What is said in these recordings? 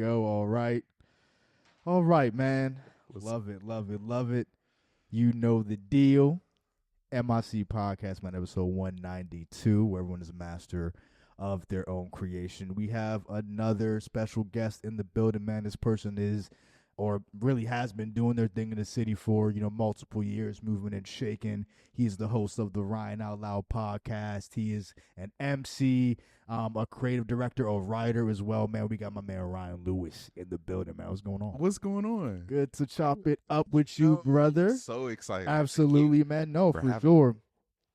go. All right. All right, man. Love it, love it, love it. You know the deal. MIC Podcast, man, episode 192, where everyone is a master of their own creation. We have another special guest in the building, man. This person is, or really has been doing their thing in the city for, multiple years, moving and shaking. He's the host of the Rian Out Loud podcast. He is an MC, a creative director, a writer as well, man. We got my man Rian-Louis in the building, man. What's going on? What's going on? Good to chop it up with you, brother. So excited. Absolutely, man. No, for sure. Me.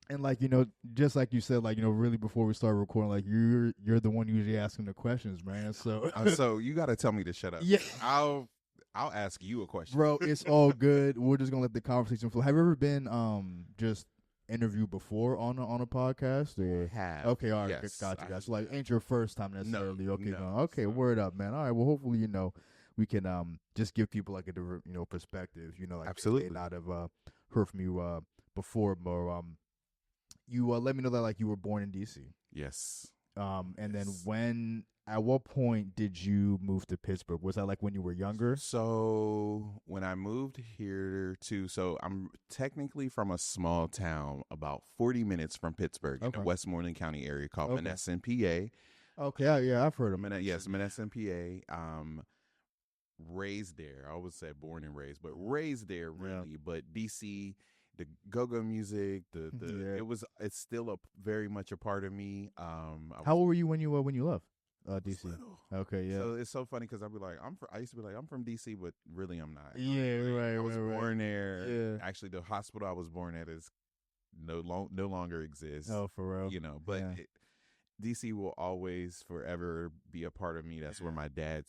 And just like you said, really before we started recording, you're the one usually asking the questions, man. So so you got to tell me to shut up. Yeah. I'll ask you a question. Bro, it's all good. We're just gonna let the conversation flow. Have you ever been just interviewed before on a podcast? Or? Have. Okay, all right, yes, gotcha. So ain't your first time necessarily. No, okay, no. Okay, So. Word up, man. All right, well, hopefully we can just give people like a different perspective. Absolutely. They not have heard from you before, but you let me know that you were born in DC. Yes. And then at what point did you move to Pittsburgh? Was that when you were younger? So when I moved here so I'm technically from a small town about 40 minutes from Pittsburgh in the Westmoreland County area called Menneson, PA. Okay, yeah, I've heard of Yes, Menneson, PA. Raised there. I always say born and raised, but raised there really. Yeah. But DC, the go-go music, it's still very much a part of me. How old were you when you left? DC. Little. Okay, yeah. So it's so funny because I'd be like, I used to be like, I'm from DC, but really I'm not. Yeah, right. I was born there. Yeah. Actually, the hospital I was born at is no longer exists. Oh, for real. But DC will always forever be a part of me. That's where my dad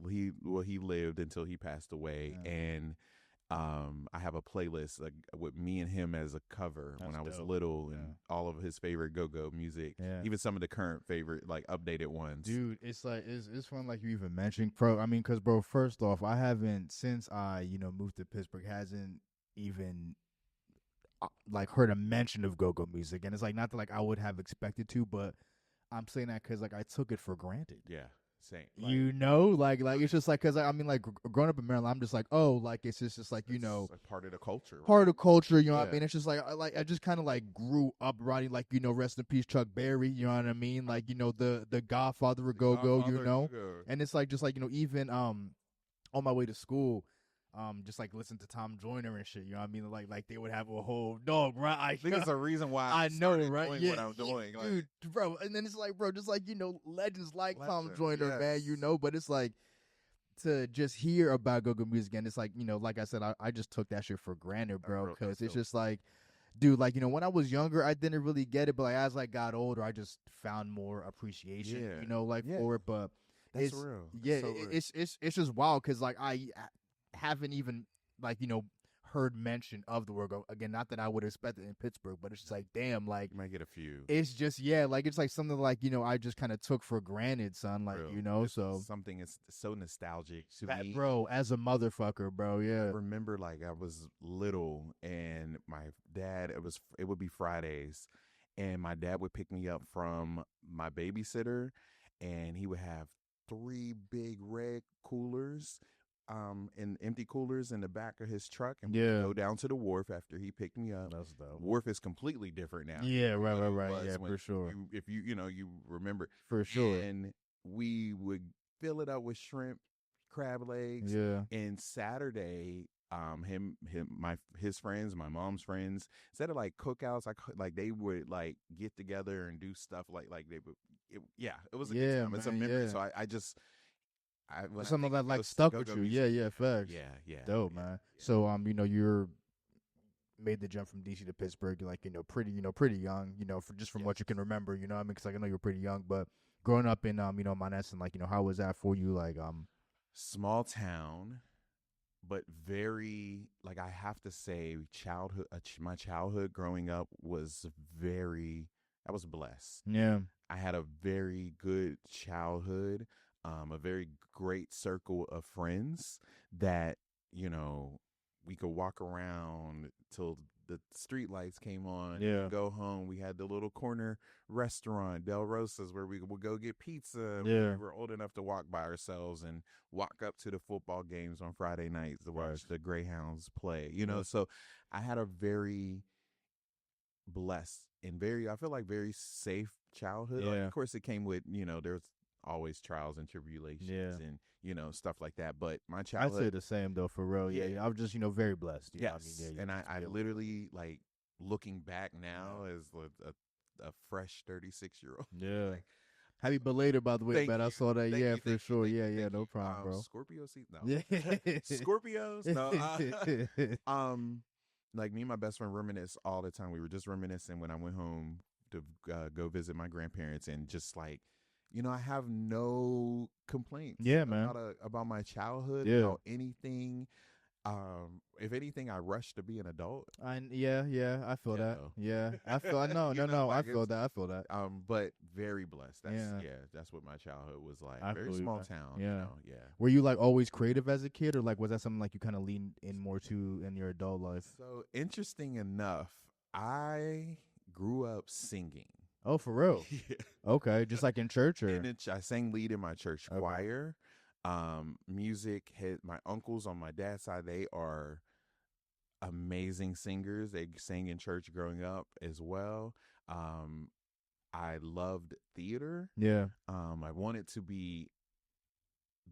he lived until he passed away, and I have a playlist with me and him as a cover. That's when I was little, and all of his favorite go-go music, even some of the current favorite updated ones. Dude, it's fun you even mentioned, bro. I mean, because bro, first off, I haven't since I moved to Pittsburgh hasn't even heard a mention of go-go music, and it's not that I would have expected to, but I'm saying that because I took it for granted. Yeah. Same. It's just because growing up in Maryland, I'm just it's just part of the culture. Right? Part of the culture, you know what I mean? It's just I just kind of grew up riding rest in peace Chuck Berry, you know what I mean? The Godfather of go-go, and it's even on my way to school. Just listen to Tom Joyner and shit, you know what I mean? They would have a whole dog, right? I think it's a reason why I know, right? Doing what I'm doing, dude, bro. And then it's bro, just legends Tom Joyner, man, But it's to just hear about go-go music, and it's like I said, I just took that shit for granted, bro, because it's just dude, when I was younger, I didn't really get it, but as I got older, I just found more appreciation, for it. But that's it's real. Yeah, so it's just wild because I haven't even heard mention of the word go again. Not that I would expect it in Pittsburgh, but it's just damn, you might get a few. It's just it's something I just kind of took for granted, son. So something is so nostalgic to me, bro. As a motherfucker, bro. Yeah. I remember I was little, and my dad. It would be Fridays, and my dad would pick me up from my babysitter, and he would have 3 big red coolers. And empty coolers in the back of his truck, and go down to the wharf after he picked me up. That's dope. Wharf is completely different now. Yeah, right. Yeah, for sure. If you remember, for sure. And we would fill it up with shrimp, crab legs. Yeah. And Saturday, his friends, my mom's friends, instead of cookouts, they would get together and do stuff they would. It was a good time. It's a memory. Yeah. So I just. Something that stuck with you. Music. Yeah, facts. Yeah. Dope, man. Yeah. So you're made the jump from DC to Pittsburgh, pretty young, from what you can remember, you know what I mean? Because I know you're pretty young, but growing up in Menneson, how was that for you? Small town, but very I have to say my childhood growing up was I was blessed. Yeah. I had a very good childhood. A very great circle of friends that, we could walk around till the street lights came on. Yeah. And go home. We had the little corner restaurant, Del Rosa's, where we would go get pizza. Yeah. We were old enough to walk by ourselves and walk up to the football games on Friday nights to watch the Greyhounds play. You know, so I had a very blessed and I feel like very safe childhood. Yeah. Like, of course, it came with, there's always trials and tribulations and, stuff like that. But my childhood. I'd say the same, though, for real. Yeah. I was just, very blessed. Yes. I mean, and I literally, like, looking back now as a fresh 36-year-old. Yeah. Like, happy belated, by the way, man. I saw that. Thank you, for sure. Thank No you. problem, bro. Scorpio season? No. Yeah. Scorpios? No. Like, me and my best friend reminisce all the time. We were just reminiscing when I went home to go visit my grandparents, and just like, I have no complaints. Yeah, man. About my childhood, Yeah. about anything. If anything, I rush to be an adult. I feel that. though. Yeah, I feel. No. I like, feel that. I feel that. But very blessed. That's Yeah. that's what my childhood was like. I Very believe small that. town. Yeah. Yeah. Were you like always creative as a kid, or like was that something like you kind of leaned in more to in your adult life? So interesting enough, I grew up singing. Oh, for real? Yeah. Okay, just like in church, or I sang lead in my church Okay. choir. Music had my uncles on my dad's side. They are amazing singers. They sang in church growing up as well. I loved theater. yeah, I wanted to be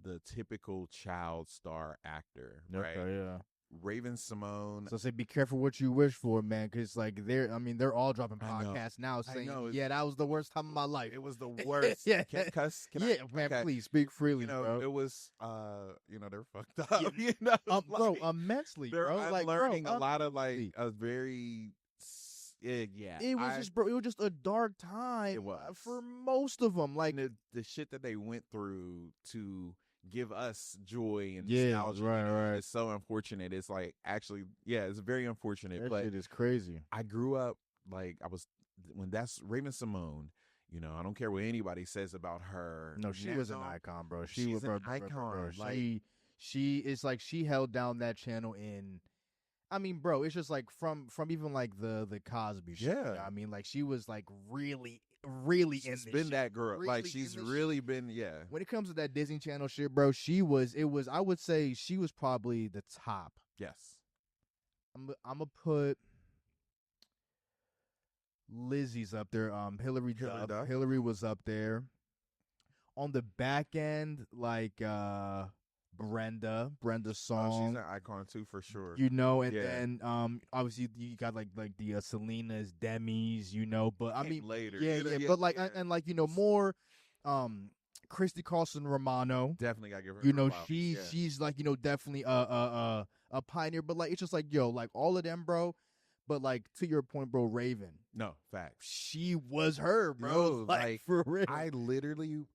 the typical child star actor, right? okay, yeah. Raven Simone. So say be careful what you wish for, man, because like they're all dropping I know. podcasts now saying, know, yeah, that was the worst time of my life. It was the worst. Yeah. Can I cuss? Yeah, man, Okay. please speak freely, bro. It was, they're fucked up. Bro, like, immensely, they're bro. Like, learning bro, a lot of like immensely. a very, yeah. It was just a dark time. It was. For most of them. Like, the shit that they went through to give us joy and Yeah, nostalgia. right. It's so unfortunate. It's like, actually, it's very unfortunate. that But shit is crazy. I grew up like when that's Raven Simone. I don't care what anybody says about her. No, she was an icon, bro. She she's was an bro, icon. Like, she is like she held down that channel in. I mean, bro, it's just like from even like the Cosby show. Yeah. I mean, like she was like really in She's this been shit. that girl. Really Like in she's this really been, When it comes to that Disney Channel shit, bro, I would say she was probably the top. Yes. I'm gonna put Lizzie's up there. Hillary Duff. Hillary was up there. On the back end, like Brenda's song. Oh, she's an icon too, for sure. And Yeah. then obviously you got like the Selena's, Demi's, but I Came mean later. but like and like more Christy Carlson Romano. Definitely gotta give her. She's like definitely a pioneer, but like it's just like like all of them, bro. But like to your point, bro, Raven. No, facts. She was her, bro. Yo, like for real. I literally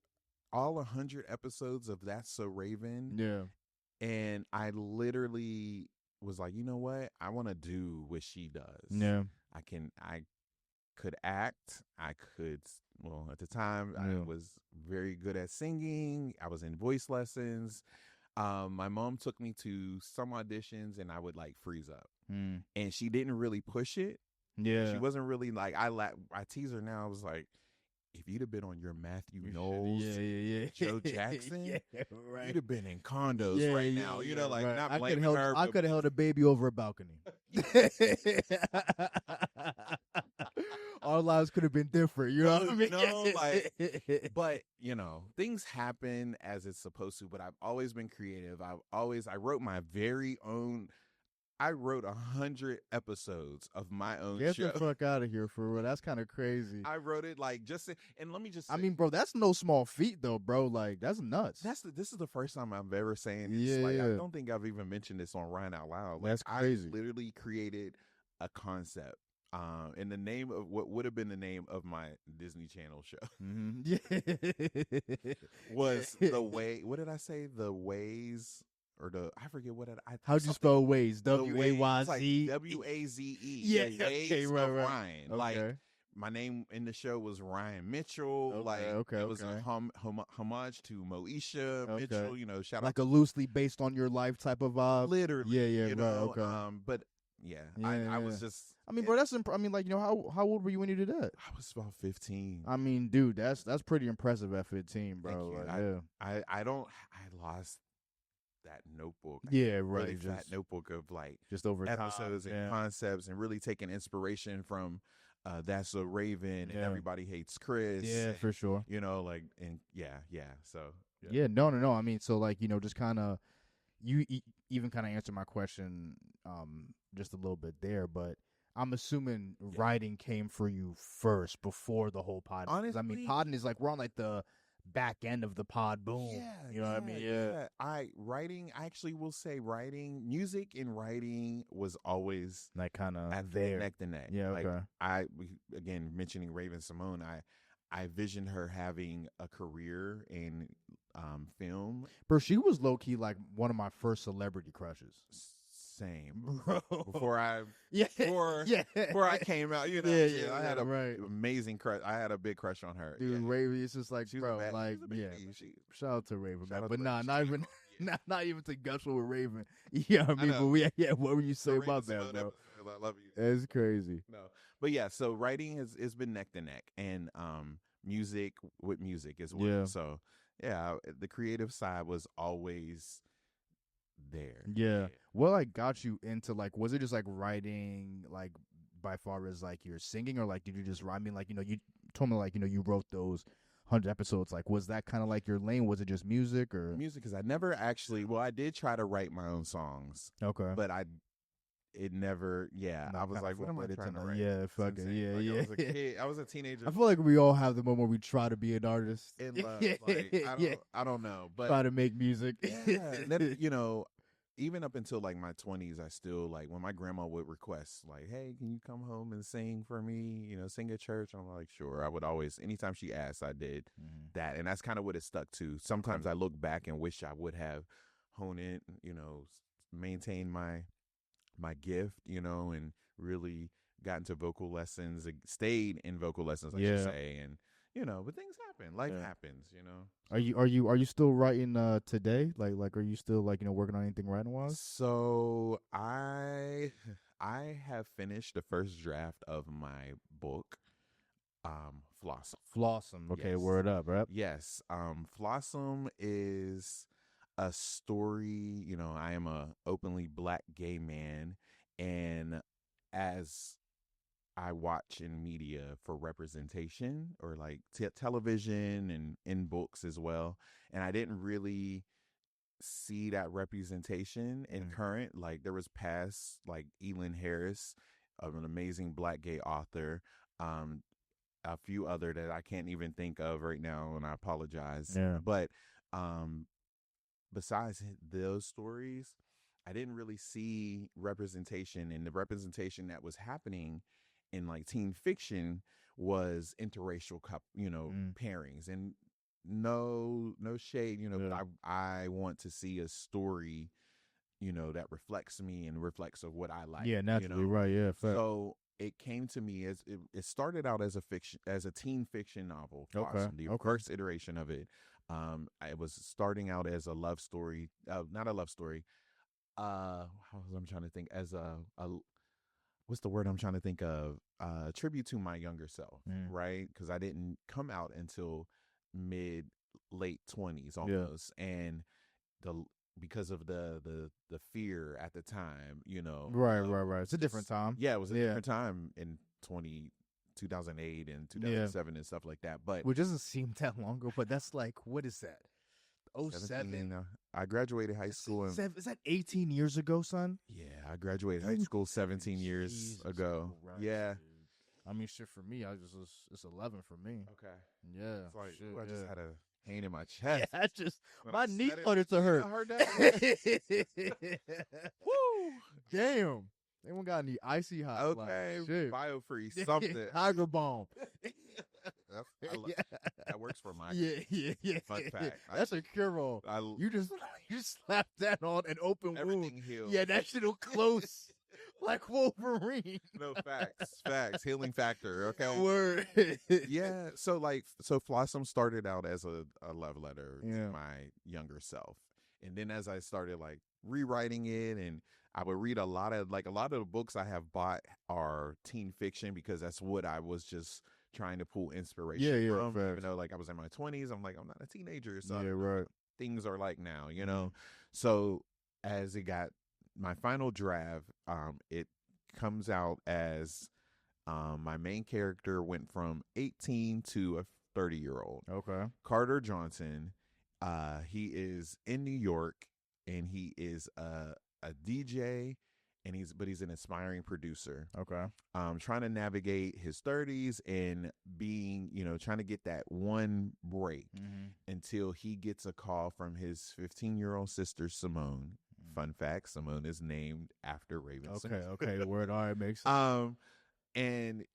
all 100 episodes of That's So Raven. Yeah. And I literally was like, you know what? I want to do what she does. Yeah. I could act. At the time, I was very good at singing. I was in voice lessons. My mom took me to some auditions and I would like freeze up. And she didn't really push it. Yeah. She wasn't really like, I tease her now. I was like, if you'd have been on your Matthew Knowles, Joe Jackson, right. you'd have been in condos right now. Like right. not I blaming could her. I could have held a baby over a balcony. Our lives could have been different. You know what I mean? No, but things happen as it's supposed to. But I've always been creative. I wrote my very own. I wrote 100 episodes of my own Get show. the fuck out of here, for real. That's kind of crazy. I wrote it and let me just say, I mean, bro, that's no small feat, though, bro. Like, that's nuts. This is the first time I'm ever saying this. Yeah, I yeah. don't think I've even mentioned this on Rian Out Loud. That's crazy. I literally created a concept. And the name of what would have been the name of my Disney Channel show was The Way. What did I say? The Ways. Or I forget what how'd you spell Waze? WAYZ. WAYZ. WAZE. Yeah, The Ways okay, right. of Ryan. Okay. Like my name in the show was Ryan Mitchell. Okay, it was a homage to Moesha Mitchell. Shout out like a loosely based on your life type of vibe. literally. Yeah, right. Okay. But yeah. Yeah, I yeah. was just. I mean, bro, that's I mean, like, how old were you when you did that? I was about 15. I mean, dude, that's pretty impressive at 15, bro. Thank you. Like, yeah. I don't. I lost that notebook. Yeah, Really right. fat notebook of like Just over episodes time. and Yeah. concepts, and really taking inspiration from That's So Raven and Yeah. Everybody Hates Chris. Yeah, for sure. You know, like, and yeah. So Yeah, no. I mean, so like, just kind of you even kind of answered my question just a little bit there, but I'm assuming writing came for you first before the whole pod. Honestly, I mean, podding is like we're on like the back end of the pod boom. Yeah, you know what I mean? Yeah. I actually will say music and writing was always Like kind of at there. neck to neck. Yeah, like, okay. Again, mentioning Raven Simone, I visioned her having a career in film. Bro, she was low key like one of my first celebrity crushes. Same, Bro. Before I came out, I had a amazing crush. I had a big crush on her, dude. Raven, it's just like, bro, like, shout out to Raven, man. But nah, not even, not even to gushful with Raven. Yeah, I mean, but what were you saying about that, bro? I love you. It's crazy. No, but yeah, so writing has been neck to neck, and music as well. Yeah. So yeah, the creative side was always there. Yeah. What like got you into like, was it just like writing like by far as like you're singing, or like did you just write? I mean, like, you told me like, you wrote those 100 episodes. Like, was that kind of like your lane? Was it just music or music? Because I never actually, I did try to write my own songs. Okay. But it never, I was like, what am I trying to write? Yeah, fuck it. Yeah. I was a kid. I was a teenager. I feel like we all have the moment where we try to be an artist. In love. Like, I don't know. But try to make music. Yeah. Then, even up until like my 20s, I still, like, when my grandma would request, like, hey, can you come home and sing for me? Sing at church. I'm like, sure. I would always, anytime she asked, I did that. And that's kind of what it stuck to. Sometimes I look back and wish I would have honed in, maintained my gift, and really got into vocal lessons, stayed in vocal lessons, I should say. And, but things happen. Life happens, Are you still writing today? Like are you still like, working on anything writing wise? So I have finished the first draft of my book, Flossom. Okay, yes. Word up, right? Yes. Flossom is a story, I am a openly Black gay man, and as I watch in media for representation, or like television and in books as well, and I didn't really see that representation in current. Like, there was past, like, Elin Harris, an amazing Black gay author, a few other that I can't even think of right now, and I apologize. But besides those stories, I didn't really see representation, and the representation that was happening in like teen fiction was interracial pairings. And no shade, but I want to see a story, that reflects me and reflects of what I like. Yeah, naturally, right? Yeah, fair. So it came to me as it started out as a teen fiction novel. Awesome. The first iteration of it. I was starting out as a love story, not a love story. I'm trying to think, as a what's the word I'm trying to think of? Tribute to my younger self, right? Because I didn't come out until late 20s almost, and because of the fear at the time, right. It's a different time. Yeah, it was a different time in 2008 and 2007 and stuff like that. But which doesn't seem that long ago, but that's like, what is that? 07. I graduated high school. Is that 18 years ago, son? Yeah, I graduated high school 17 years ago. Christ, yeah. Dude. I mean, shit, for me, it's 11 for me. Okay. Yeah. It's like, shit, I just had a pain in my chest. Yeah, my knee started to hurt. I heard that. Woo! Damn. Anyone got any icy hot? Okay. Shit. Biofree, something. Tiger Balm. That works for my Yeah. Fun fact. That's a cure-all. You just slap that on an open everything wound. heals. Yeah, that shit'll close like Wolverine. No, facts. Healing factor. Okay. Word. Yeah. So Flossom started out as a love letter to my younger self, and then as I started like rewriting it, and I would read a lot of the books I have bought are teen fiction because that's what I was just trying to pull Yeah, inspiration yeah, from. Even facts. though like I was in my 20s, I'm like I'm not a teenager, so I Yeah, don't know right. what things are like now, you Mhm. know. So as it got my final draft, it comes out as my main character went from 18 to a 30-year-old. Okay. Carter Johnson. He is in New York, and he is a DJ, and he's an aspiring producer. Okay. Trying to navigate his 30s and being, trying to get that one break Mhm. until he gets a call from his 15-year-old sister Simone. Fun fact: Simone is named after Raven Okay. Simone. Okay. Word. All right. Makes sense. And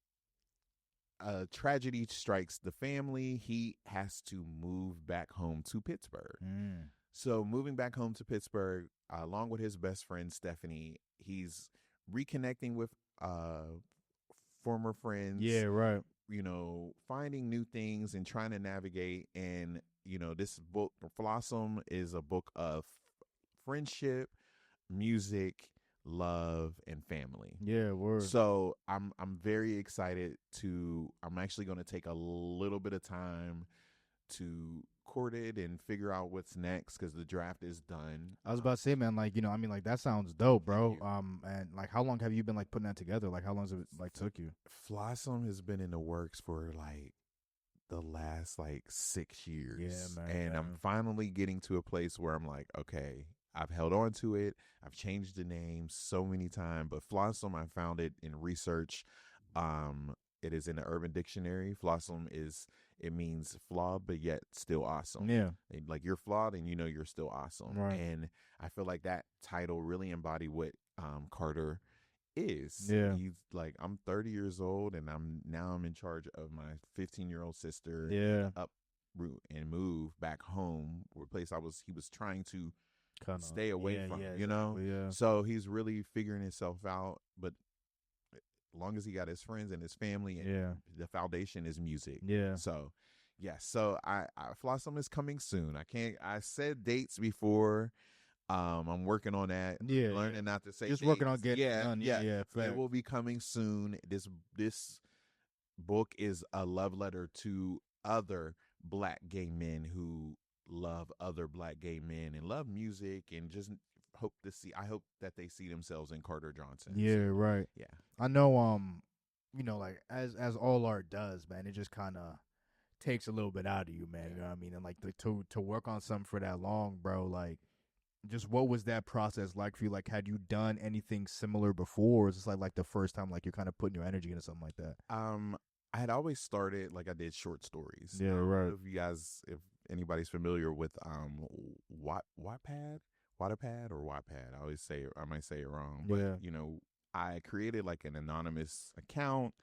a tragedy strikes the family. He has to move back home to Pittsburgh. Mm. So, moving back home to Pittsburgh, along with his best friend Stephanie, he's reconnecting with former Yeah. friends, Right. finding new things and trying to navigate. And, this book, Flossom, is a book of friendship, music, love, and family. Yeah. Word. So I'm very excited to. I'm actually going to take a little bit of time to court it and figure out what's next because the draft is done. I was about to say, man, like, I mean, like, that sounds dope, Thank bro. you. And like, how long have you been like putting that together? Like, how long has it like took you? Flossom has been in the works for like the last like 6 years. Yeah, man. And I'm Yeah. finally getting to a place where I'm like, okay, I've held on to it. I've changed the name so many times, but Flossom, I found it in research. It is in the Urban Dictionary. Flossom it means flawed, but yet still awesome. Yeah. Like you're flawed and you're still awesome. Right. And I feel like that title really embodied what Carter is. Yeah. He's like, I'm 30 years old and I'm in charge of my 15-year-old sister Yeah. uproot and move back home, a place he was trying to Kind of. stay away Yeah. from, Yeah. you know? Exactly. Yeah. So he's really figuring himself out, but as long as he got his friends and his family and Yeah. the foundation is music. Yeah. So yes, so I Flossom is coming soon. I said dates before. I'm working on that. Yeah. Learning not to say Just dates. working on getting Yeah, done. yeah. Yeah. So it Fact. will be coming soon. This book is a love letter to other black gay men who love other black gay men and love music and just I hope that they see themselves in Carter Johnson. Yeah. So, Right. yeah. I know. Like as all art does, man, it just kind of takes a little bit out of you, man. You know what I mean? And like to work on something for that long, bro. Like, just what was that process like for you? Like, had you done anything similar before? Or is this like the first time like you're kind of putting your energy into something like that? I had always started like I did short stories. Yeah, I don't right. know if anybody's familiar with Wattpad or Wattpad. I might say it wrong, but Yeah. I created like an anonymous account,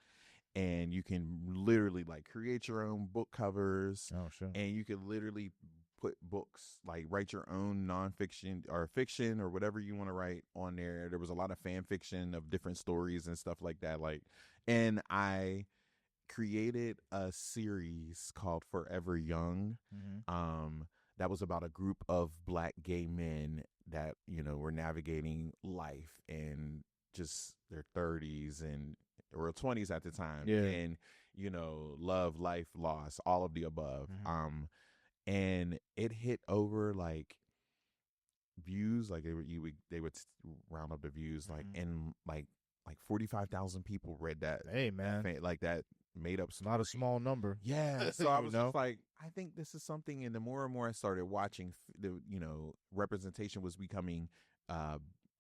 and you can literally like create your own book covers, Oh shit. and you can literally put books like write your own nonfiction or fiction or whatever you want to write on there. There was a lot of fan fiction of different stories and stuff like that. And I created a series called Forever Young. Mm-hmm. That was about a group of black gay men that were navigating life and just their 30s and or 20s at the time, Yeah. and love, life, loss, all of the above. Mm-hmm. And it hit over like views, like they would round up the views, like Mhm. and like 45,000 people read that. Hey man, Like that made up it's not a small number. yeah. So I You was know? just like, I think this is something. And the more and more I started watching, the representation was becoming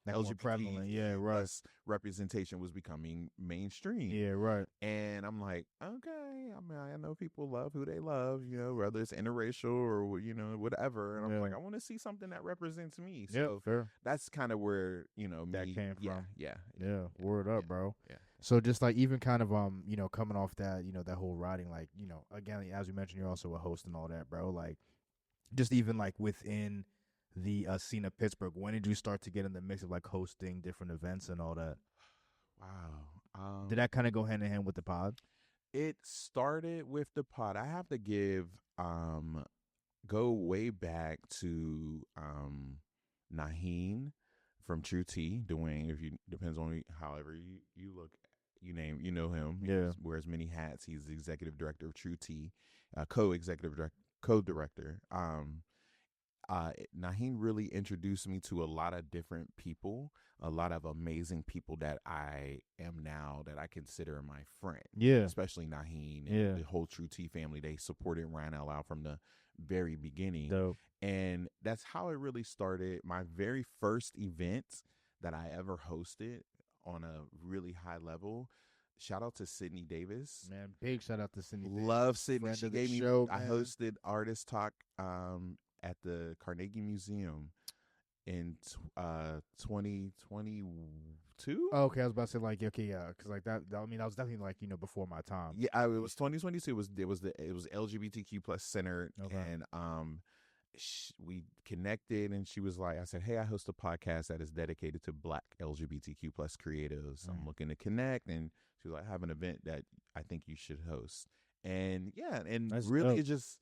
Like more prevalent. Yeah, right. plus representation was becoming mainstream. Yeah, right. And I'm like, okay, I mean, I know people love who they love, whether it's interracial or whatever. And I'm like, Yeah. I want to see something that represents me. Yeah, So fair. that's kind of where That me, came yeah, from. yeah, Yeah, word up, yeah, bro. yeah. So just like even kind of coming off that, that whole writing, like, again, as you mentioned, you're also a host and all that, bro. Like just even like within the scene of Pittsburgh, when did you start to get in the mix of like hosting different events and all that? Wow. Did that kind of go hand in hand with the pod? It started with the pod. I have to go way back to Naheen from True T, doing, if you depends on however you look, you know him. Yeah. He wears many hats. He's the executive director of True T, co-executive co-director. Naheem really introduced me to a lot of different people, a lot of amazing people that I am now, that I consider my friend. Yeah. Especially Naheem and Yeah. the whole True T family. They supported Rian Out Loud from the very beginning. Dope. And that's how it really started. My very first event that I ever hosted on a really high level. Shout out to Sydney Davis. Man, big shout out to Sydney. Love Sydney. Friend She of the gave me. show, I man. hosted Artist Talk at the Carnegie Museum in 2022. Oh, okay, I was about to say like, okay, yeah, because like that. I mean, that was definitely like, you know, before my time. Yeah, it was 2022. It was LGBTQ plus centered, Okay. and we connected, and she was like, I said, hey, I host a podcast that is dedicated to Black LGBTQ plus creatives. I'm looking to connect, and she was like, I have an event that I think you should host, and yeah, and That's really dope. it just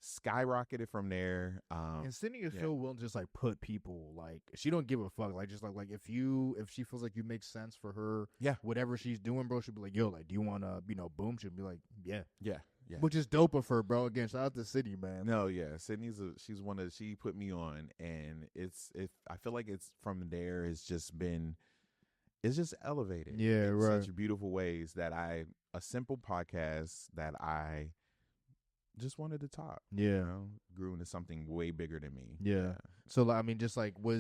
skyrocketed from there. And Sydney is yeah. so willing to just like put people, like, she don't give a fuck, like, just like if she feels like you make sense for her, Yeah. whatever she's doing, bro, she'll be like, yo, like, do you want to, you know, boom, she'll be like, yeah, Yeah. which is dope of her, bro. Again, shout out to Sydney, man. No, yeah, she's one of, she put me on, and I feel like it's from there, it's just elevated. Yeah, in right. Such beautiful ways that a simple podcast that I just wanted to talk. Yeah. You know, grew into something way bigger than me. Yeah. So like, I mean, just like, were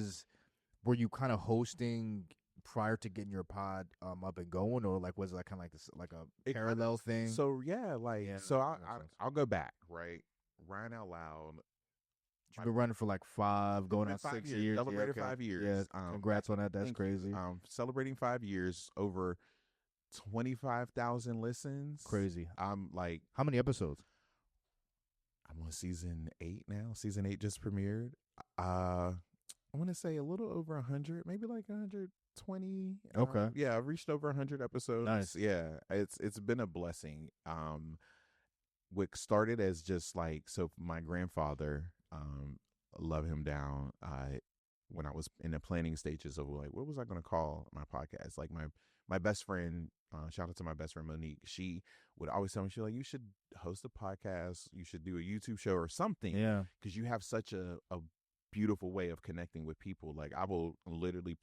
you kind of hosting prior to getting your pod up and going, or like was it like kind of like this, like a parallel thing? So yeah, like Yeah, so that makes sense. I'll go back, right? Rian Out Loud. You've been running for like 5, going on 6 years. Celebrated Yeah, okay. 5 years. Yeah, congrats on that. That's Thank you. crazy. Celebrating 5 years, over 25,000 listens. Crazy. I'm like, How many episodes? I'm on season 8 now. Season 8 just premiered. I want to say a little over 100, maybe like 120. Okay. Yeah, I've reached over 100 episodes. Nice. Yeah, it's been a blessing. What started as just like, so my grandfather, love him down. When I was in the planning stages of like, what was I going to call my podcast? Like my best friend, shout out to my best friend Monique. She would always tell me, she's like, you should host a podcast, you should do a YouTube show or something. Yeah. Because you have such a beautiful way of connecting with people. Like, I will literally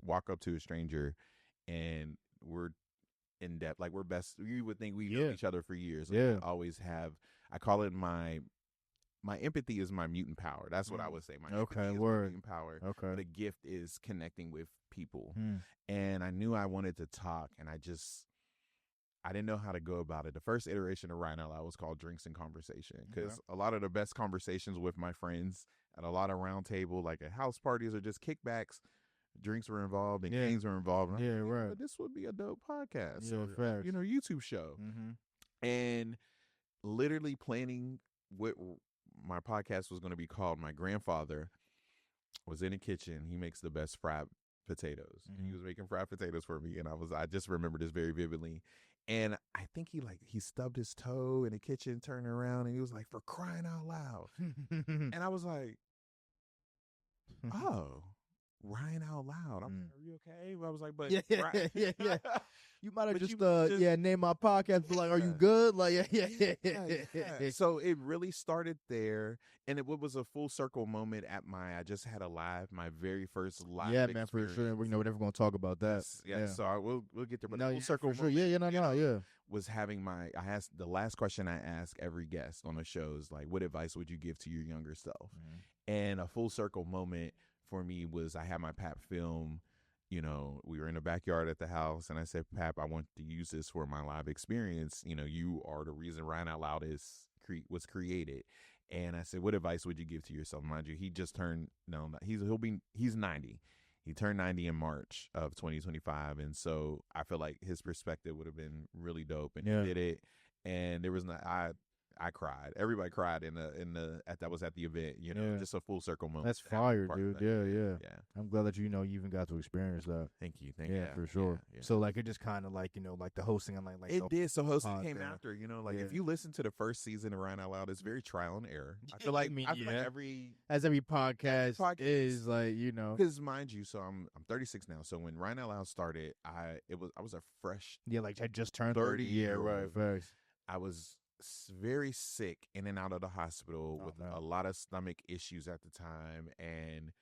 walk up to a stranger, and we're in depth. Like, we're best. You would think we know each other for years. Like, Yeah. we always have. I call it my empathy is my mutant power. That's what I would say. My empathy is my mutant power. Okay. The gift is connecting with people. Hmm. And I knew I wanted to talk, and I didn't know how to go about it. The first iteration of Rian Out Loud was called Drinks and Conversation, because a lot of the best conversations with my friends at a lot of round table, like at house parties or just kickbacks, drinks were involved and games were involved. And Yeah, like, right. But this would be a dope podcast. Yeah, or, facts. you know, YouTube show. Mm-hmm. And literally planning what my podcast was going to be called. My grandfather was in the kitchen. He makes the best fried potatoes. Mm-hmm. He was making fried potatoes for me, and I just remember this very vividly. And I think he stubbed his toe in the kitchen, turned around, and he was like, "For crying out loud!" And I was like, "Oh, Rian Out Loud." I'm like, "Are you okay?" I was like, "But yeah. You might have just just name my podcast, but like, are you good? Like, yeah. So it really started there, and it was a full circle moment at I just had my very first live. Yeah, man, for sure. We know we're never gonna talk about that. Yeah. So we'll get there. But no, the full circle for sure. moment, Yeah. was having I asked the last question I ask every guest on the show is like, what advice would you give to your younger self? Mm-hmm. And a full circle moment for me was I had my Pap film. You know, we were in the backyard at the house, and I said, Pap, I want to use this for my live experience. You know, you are the reason Rian Out Loud was created. And I said, what advice would you give to yourself? Mind you, he just turned, he's 90. He turned 90 in March of 2025. And so I feel like his perspective would have been really dope, and he did it. And there was I cried. Everybody cried that was at the event. You know, just a full circle moment. That's fire, dude. Yeah. I'm glad that you even got to experience that. Thank you. Yeah, for sure. Yeah. So like it just kind of like like the hosting and like it did. So hosting came there. after. You know, like if you listen to the first season of Rian Out Loud, it's very trial and error. I feel like every podcast is like because mind you, so I'm 36 now. So when Rian Out Loud started, I was a fresh like I just turned 30. Yeah, right. Facts. I was very sick, in and out of the hospital with a lot of stomach issues at the time, and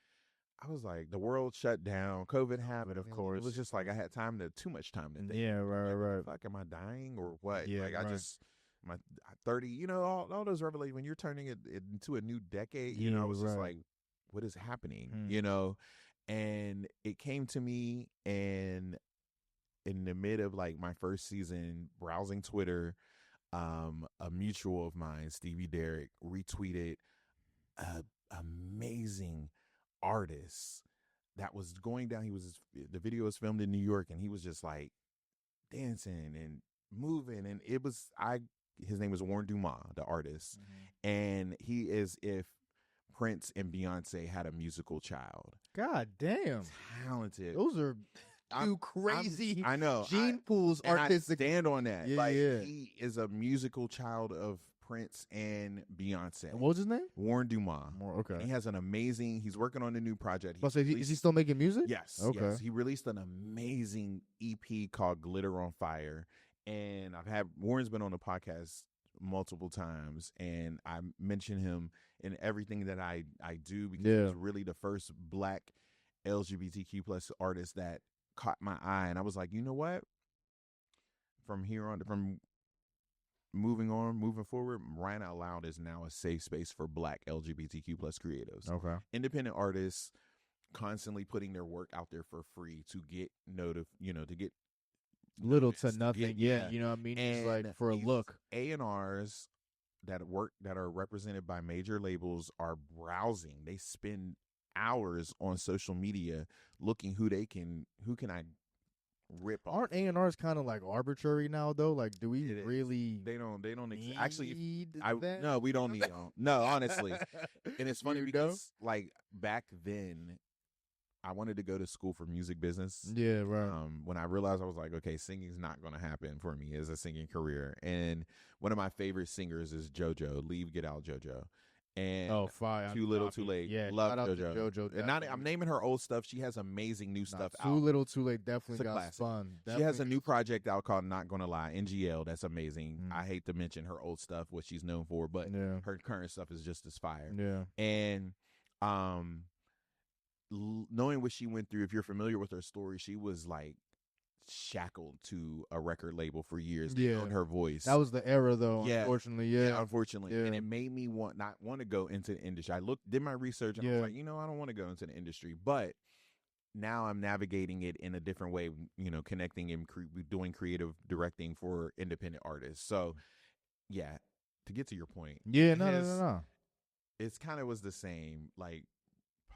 I was like, the world shut down, COVID happened, of course. It was just like I had too much time to think. Yeah, right. Fuck, am I dying or what? Yeah, like I just my 30, all those revelations when you're turning it into a new decade. I was just like, what is happening? And it came to me, and in the mid of like my first season, browsing Twitter, a mutual of mine, Stevie Derrick, retweeted a amazing artist that was going down. The video was filmed in New York, and he was just like dancing and moving, and his name was Warren Dumas, the artist, and he is if Prince and Beyonce had a musical child. God damn, talented. Those are crazy. I know gene pools, artistic. I stand on that. Yeah. He is a musical child of Prince and Beyonce. And what was his name? Warren Dumas. Okay. And he has he's working on a new project. Is he still making music? Yes. Okay. Yes. He released an amazing EP called Glitter on Fire. And Warren's been on the podcast multiple times, and I mention him in everything that I do because he's really the first Black LGBTQ plus artist that caught my eye, and I was like, you know what? From moving forward, Rian Out Loud is now a safe space for Black LGBTQ plus creatives. Okay. Independent artists constantly putting their work out there for free to get to get little to nothing. You know what I mean? And it's like for a look. A&Rs that are represented by major labels are browsing. They spend hours on social media looking who can I rip off. Aren't A&Rs kind of like arbitrary now though? Like, do we really? They don't need actually. that? No, we don't need them. No, honestly, and it's funny because like back then, I wanted to go to school for music business. Yeah, right. When I realized, I was like, okay, singing's not going to happen for me as a singing career. And one of my favorite singers is JoJo. Leave, Get Out, JoJo. And fire. Too Little, Too Late. Yeah, love JoJo. JoJo, and I'm naming her old stuff. She has amazing new stuff out. Too Little, Too Late definitely got classic. fun. She has a new project out called Not Gonna Lie, NGL. That's amazing. I hate to mention her old stuff, what she's known for, but her current stuff is just as fire. Yeah. And knowing what she went through, if you're familiar with her story, she was like shackled to a record label for years. On her voice. That was the era though, unfortunately. Yeah, unfortunately. And it made me not want to go into the industry. I did my research, and I was like, I don't want to go into the industry. But now I'm navigating it in a different way, connecting and doing creative directing for independent artists. So to get to your point. Yeah, no. It's kind of was the same, like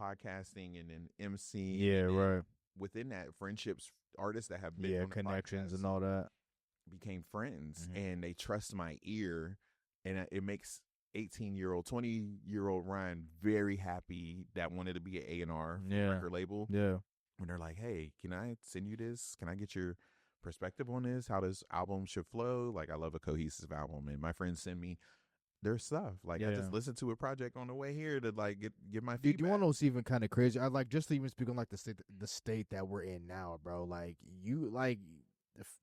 podcasting and then emceeing. Yeah, right. Within that, friendships, artists that have been on connections and all that became friends, and they trust my ear, and it makes 18-year-old, 20-year-old Rian very happy that wanted to be an A&R record label. Yeah, when they're like, hey, can I send you this? Can I get your perspective on this? How this album should flow? Like, I love a cohesive album, and my friends send me their stuff. Like, I just listened to a project on the way here to like get my feedback. Dude, you want to know what's even kind of crazy? I like just to even speak on like the state that we're in now, bro. Like you like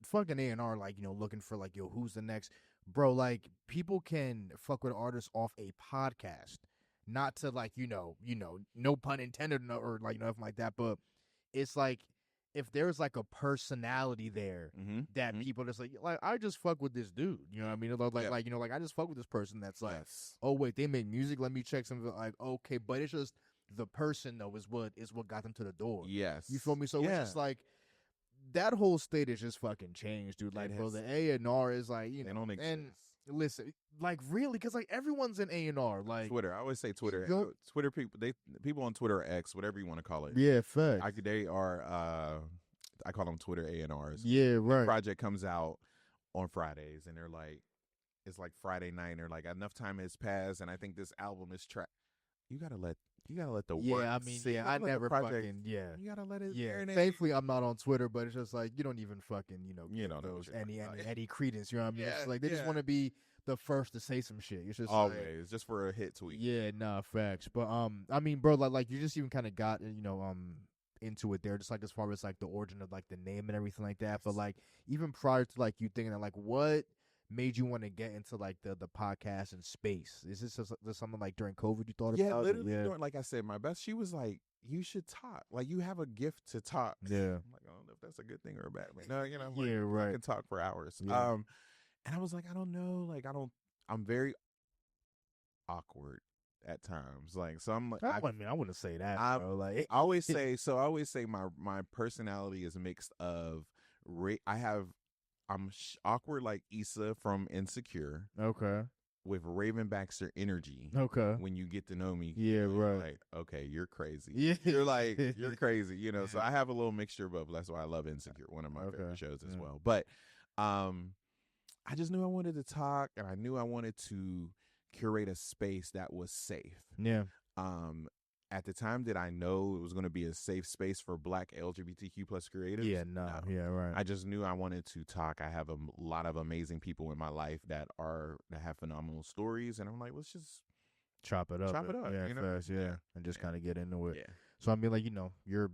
fucking A&R, like looking for like who's the next, bro. Like people can fuck with artists off a podcast, not to like no pun intended or like nothing like that, but it's like if there's like a personality there that people just like I just fuck with this dude, you know what I mean? Like I just fuck with this person that's like, oh wait, they make music, let me check something. Like, okay, but it's just the person though is what got them to the door. Yes, you feel me? So it's just like that whole state is just fucking changed, dude. Like, bro, the A&R is like they don't exist. And listen, like really, because like everyone's in A&R. Like Twitter, I always say Twitter. Twitter people on Twitter or X, whatever you want to call it. Yeah, fact. They are. I call them Twitter A&Rs. Yeah, right. The project comes out on Fridays, and they're like, it's like Friday night or like enough time has passed, and I think this album is track. You gotta let the work. Yeah, I mean, See, you yeah, I gotta let the never project. fucking, yeah. You gotta let it Yeah, marinate. thankfully I'm not on Twitter, but it's just like you don't even fucking You give don't know what those you're talking about. any credence. You know what I mean? It's Yeah, just like they just yeah. want to be the first to say some shit. It's just like Always just for a hit tweet. yeah, nah, facts. But I mean, bro, like you just even kind of got into it there, just like as far as like the origin of like the name and everything like that. But Yes. like even prior to like you thinking that, like what made you want to get into like the podcast and space? Is this something like during COVID you thought Yeah, about? literally Yeah, doing like I said, my best. She was like, "You should talk. Like you have a gift to talk." yeah, I'm like, I don't know if that's a good thing or a bad thing. No, I'm like, yeah, I right. can talk for hours. Yeah. And I was like, I don't know. Like I don't. I'm very awkward at times. Like so, I'm like, I mean, I wouldn't say that, I bro. Like, I always say so. I always say my personality is a mix of. I have. Awkward like Issa from Insecure okay, with Raven Baxter energy. okay, When you get to know me, yeah, you're right, like, okay, you're crazy. yeah, You're like, you're crazy, So I have a little mixture of both. That's why I love Insecure, one of my okay, favorite shows as yeah. well. But I just knew I wanted to talk, and I knew I wanted to curate a space that was safe. Yeah. Um, at the time, did I know it was going to be a safe space for Black LGBTQ plus creatives? Yeah, no, yeah, right. I just knew I wanted to talk. I have a lot of amazing people in my life that have phenomenal stories, and I'm like, let's just Chop it up. chop it up, Yeah, fast, yeah. And just kind of get into it. Yeah. So I mean, like, you're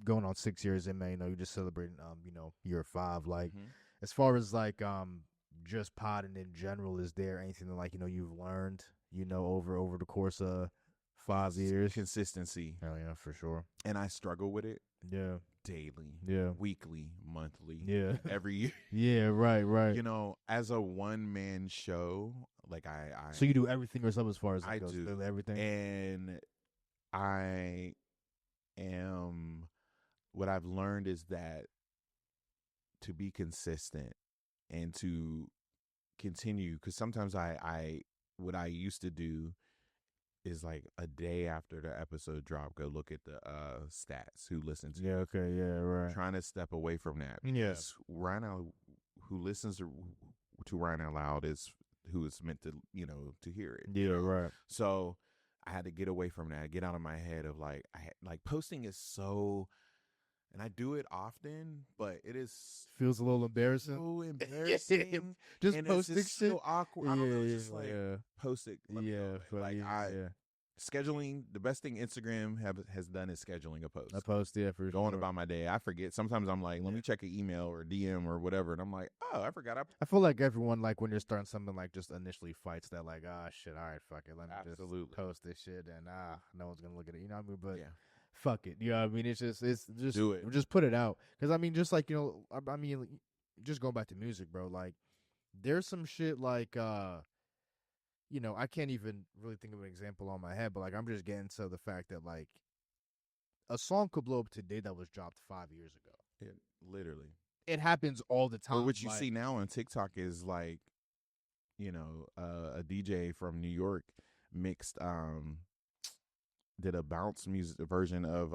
going on 6 years in May, you just celebrating year 5. Like Mhm. as far as like just potting in general, is there anything that like, you've learned, over the course of 5 years? Consistency, Hell yeah, for sure. and I struggle with it Yeah. daily, Yeah. weekly, monthly, Yeah. every year. Yeah, right. As a one man show, like I So you do everything yourself as far as I it goes, do. literally everything? And I am what I've learned is that to be consistent and to continue, because sometimes I what I used to do is like a day after the episode drop, go look at the stats, who listened to Yeah, it. okay, yeah, right. Trying to step away from that. Yeah. Because Rian Out, who listens to Rian Out Loud is who is meant to to hear it. Yeah, right. So I had to get away from that, get out of my head of like posting is so, and I do it often, but it is Feels a little embarrassing. so embarrassing. Just And posting it's just shit. so awkward. I don't know. It's just like post it. Let me know. Yeah, Like yeah. scheduling, the best thing Instagram has done is scheduling a post. I post, yeah, for Going sure. about my day. I forget. Sometimes I'm like, let me check an email or DM or whatever, and I'm like, oh, I forgot. I feel like everyone, like, when you're starting something, like, just initially fights that, like, shit, all right, fuck it. Let me Absolutely. just post this shit, and, no one's going to look at it. You know what I mean? But Yeah. fuck it. You know what I mean? It's just Do it. Just put it out. Because, I mean, just like, I mean, just going back to music, bro, like, there's some shit like, I can't even really think of an example on my head, but like I'm just getting to the fact that like a song could blow up today that was dropped 5 years ago. Literally. It happens all the time. Or what you see now on TikTok is like, a DJ from New York mixed did a bounce music version of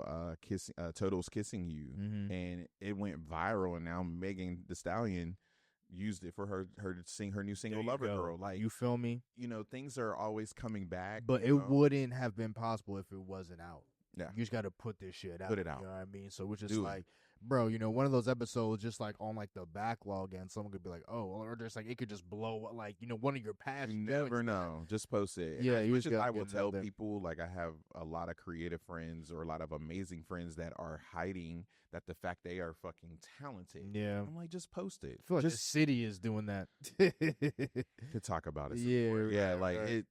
Total's Kissing You, and it went viral, and now Megan Thee Stallion used it for her to sing her new single Lover Girl. Like, you feel me? Things are always coming back. But it wouldn't have been possible if it wasn't out. Yeah. You just got to put this shit out. Put it out. You know what I mean? So which is Do it. like, bro, one of those episodes just like on like the backlog, and someone could be like, oh, or just like it could just blow up, like one of your past. You never know. Just post it. Yeah, as you much just as gotta I will get it tell out there. people, like I have a lot of creative friends or a lot of amazing friends that are hiding that the fact they are fucking talented. Yeah. I'm like, just post it. I feel like just the city is doing that. to talk about it. Yeah, like right. it.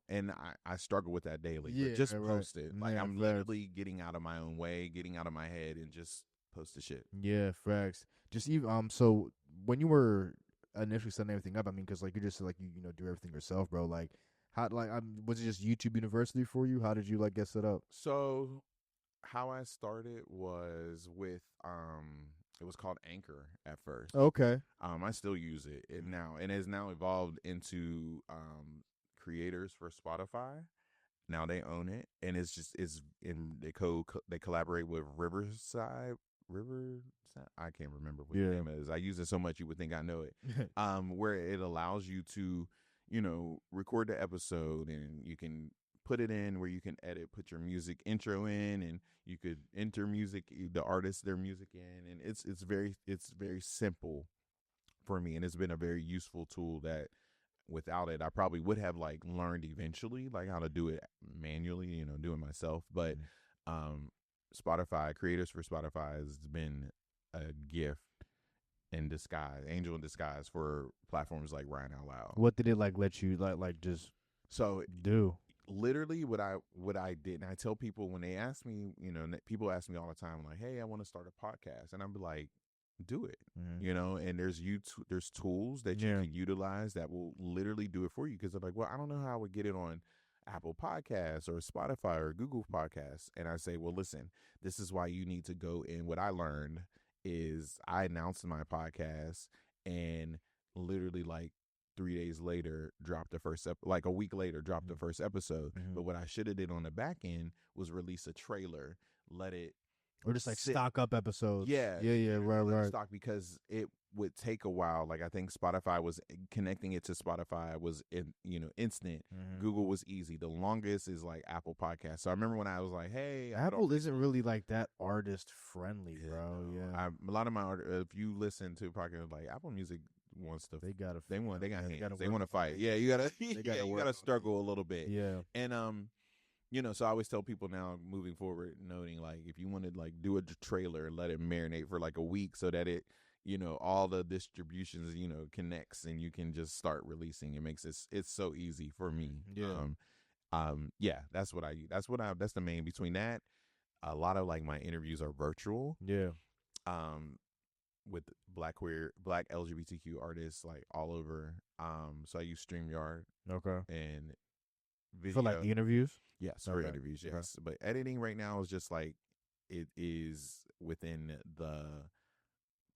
And I struggle with that daily. Yeah, but just right. post it. Like Yeah, I'm facts. literally getting out of my own way, getting out of my head, and just post the shit. Yeah, facts. Just even so when you were initially setting everything up, I mean, because like you just said, like you do everything yourself, bro. Like how was it just YouTube University for you? How did you like get set up? So how I started was with it was called Anchor at first. Okay. I still use it now, and has now evolved into creators for Spotify. Now they own it, and it's in they collaborate with Riverside River. I can't remember what the Yeah. name is. I use it so much you would think I know it. Where it allows you to, record the episode and you can put it in where you can edit, put your music intro in, and you could enter music, the artist, their music in, and it's very simple for me, and it's been a very useful tool that without it I probably would have like learned eventually like how to do it manually, do it myself. But um Spotify, creators for Spotify has been a gift in disguise, angel in disguise for platforms like Rian Out Loud. What did it like let you like just So do? literally what I did, and I tell people when they ask me, people ask me all the time like, hey, I want to start a podcast, and I'm like, do it. And there's tools that you can utilize that will literally do it for you, because I'm like, well, I don't know how I would get it on Apple Podcasts or Spotify or Google Podcasts. And I say, well, listen, this is why you need to go in. What I learned is I announced my podcast, and literally like 3 days later dropped the first like a week later dropped the first episode. But what I should have did on the back end was release a trailer, let it, or just like stock up episodes. Yeah, right. Stock, because it would take a while. Like I think Spotify was connecting it to Spotify was instant. Google was easy. The longest is like Apple Podcasts. So I remember when I was like, hey, Apple isn't really like that artist friendly, bro. A lot of my if you listen to podcasts like Apple Music wants to, they got hands. They want to fight. Yeah, you gotta struggle a little bit. Yeah, and so I always tell people now moving forward, noting like if you want to like do a trailer, let it marinate for like a week so that it, all the distributions, connects, and you can just start releasing. It makes it's so easy for me. That's what I use. That's the main between that. A lot of like my interviews are virtual. Yeah. With black LGBTQ artists like all over. So I use StreamYard. Okay. And video. For like the interviews? Yes, for interviews, yes. But editing right now is just like it is within the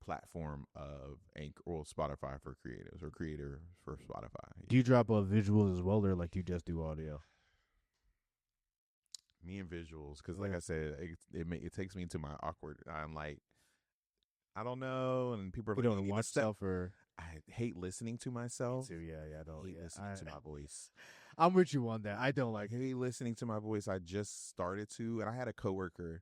platform of Anchor or Spotify for creatives, or creator for Spotify. Do you drop visuals as well, or like do you just do audio? Me and visuals, because like I said, it takes me into my awkward. I'm like, I don't know, and people are like, you don't watch stuff, or I hate listening to myself. Me too, yeah, I don't hate listening to my voice. I'm with you on that. I don't like hate listening to my voice. I just started to, and I had a coworker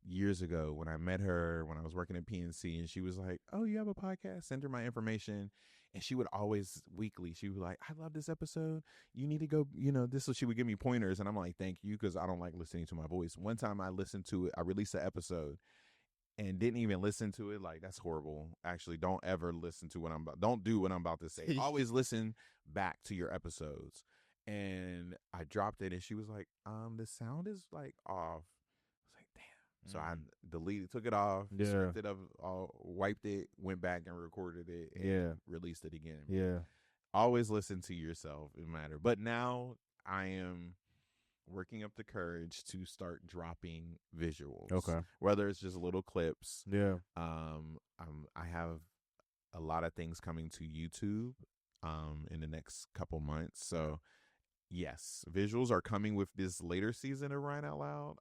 years ago when I met her when I was working at PNC, and she was like, "Oh, you have a podcast? Send her my information." And she would always weekly, she would like, "I love this episode. You need to go, this." So she would give me pointers, and I'm like, "Thank you," because I don't like listening to my voice. One time I listened to it, I released an episode and didn't even listen to it. Like, that's horrible. Actually, don't ever listen to don't do what I'm about to say. Always listen back to your episodes. And I dropped it, and she was like, the sound is like off. I was like, damn. So I deleted, took it off, stripped it up, wiped it, went back and recorded it, and released it again. Yeah. Always listen to yourself. It matters. But now I am working up the courage to start dropping visuals. Okay. Whether it's just little clips. Yeah. I have a lot of things coming to YouTube in the next couple months. So yes, visuals are coming with this later season of Rian Out Loud.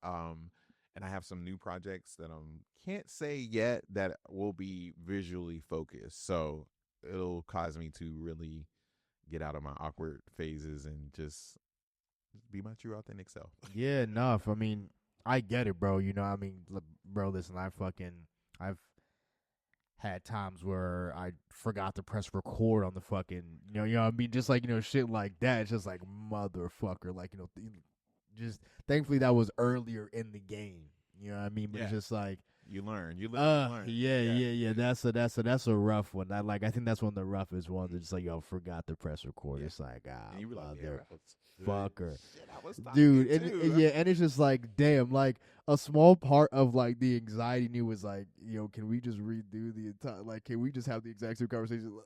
And I have some new projects that I can't say yet that will be visually focused. So it'll cause me to really get out of my awkward phases and just be my true authentic self. Yeah, enough. I mean, I get it, bro. Bro, listen, I've had times where I forgot to press record on the fucking, you know what I mean? Just like, shit like that. It's just like, motherfucker. Like, just thankfully that was earlier in the game. You know what I mean? But it's just like, you learn. Yeah. That's a rough one. I think that's one of the roughest ones. It's just like, yo, forgot to press record. It's like, and you fucker, shit, dude. And it's just like, damn, like a small part of like the anxiety in you was like, can we just redo the entire? Like, can we just have the exact same conversation?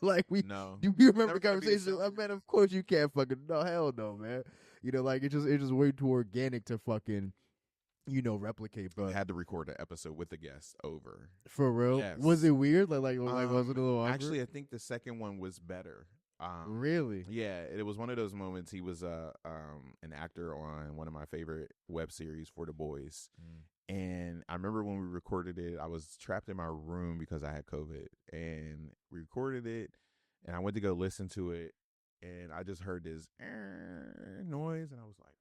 Like no. Do you remember the conversation? Man, of course you can't fucking no, hell no, man. Like it's just way too organic to fucking. Replicate, but I had to record an episode with the guest over. For real? Yes. Was it weird? Like was it a little awkward? Actually, I think the second one was better. Really? Yeah, it was one of those moments. He was an actor on one of my favorite web series, For the Boys, And I remember when we recorded it, I was trapped in my room because I had COVID, and we recorded it, and I went to go listen to it, and I just heard this noise, and I was like,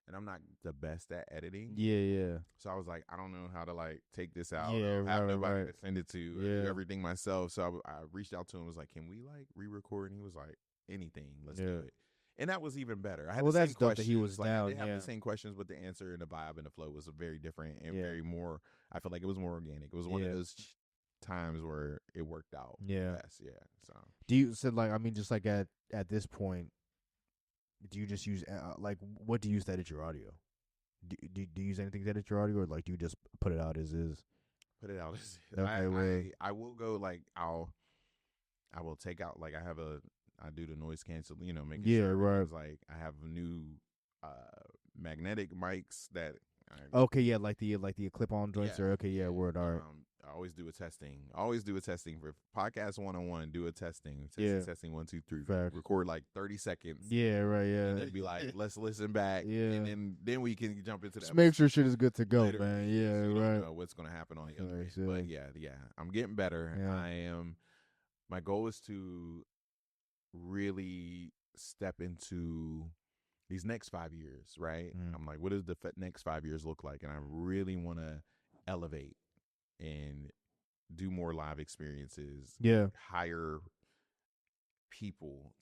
and I'm not the best at editing. Yeah, yeah. So I was like, I don't know how to like take this out. Yeah, I don't have right, nobody right. to send it to. I do Yeah. everything myself. So I reached out to him, was like, can we like re-record? And he was like, anything, let's do it. And that was even better. I had Well, the that's same dope that he was questions. Like I down, did have yeah. the same questions, but the answer and the vibe and the flow was very different and Yeah. very more. I feel like it was more organic. It was one of those times where it worked out. Yeah. Best. Yeah. So Do you said like I mean just like at this point, do you just use like what do you use to edit your audio? Do you use anything to edit your audio, or like do you just put it out as is? put it out. Okay, I will go like I will take out like I do the noise cancel, you know, making sure everything's like I have new magnetic mics that okay, yeah, like the clip on joints or okay, yeah, word, all right. I always do a testing. Always do a testing for podcast 101. Do a testing. Testing 1, 2, 3. Fact. Record like 30 seconds. Yeah, right, yeah. And then be like, let's listen back. Yeah. And then we can jump into that. Just make sure shit is good to go, later, man. Yeah, so you right. don't know what's gonna happen on the other end. But yeah, I'm getting better. Yeah. My goal is to really step into these next 5 years, right? I'm like, what does the next 5 years look like? And I really want to elevate and do more live experiences. Yeah. Hire people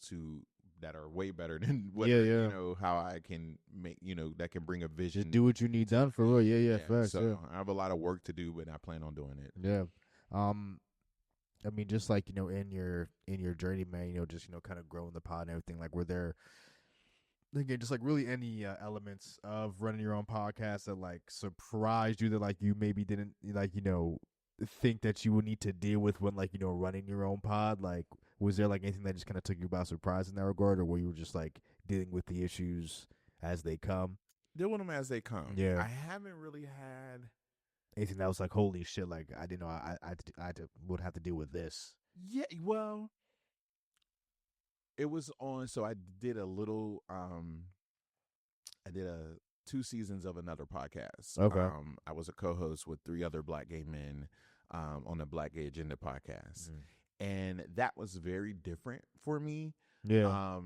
that are way better than what you know how I can make, you know, that can bring a vision. Just do what you need done for real. Yeah, facts. So I have a lot of work to do, but I plan on doing it. Yeah. I mean, just like, you know, in your journey, man, you know, just, you know, kind of growing the pod and everything, like, were there, again, just like really any elements of running your own podcast that like surprised you that like you maybe didn't like, you know, think that you would need to deal with when like, you know, running your own pod? Like, was there like anything that just kind of took you by surprise in that regard, or were you just like dealing with the issues as they come? Deal with them as they come. Yeah. I haven't really had anything that was like, holy shit, like I didn't know I would have to deal with this. Yeah, well, it was on. So I did a little. I did 2 seasons of another podcast. Okay. I was a co-host with 3 other Black gay men on the Black Gay Agenda podcast, and that was very different for me. Yeah.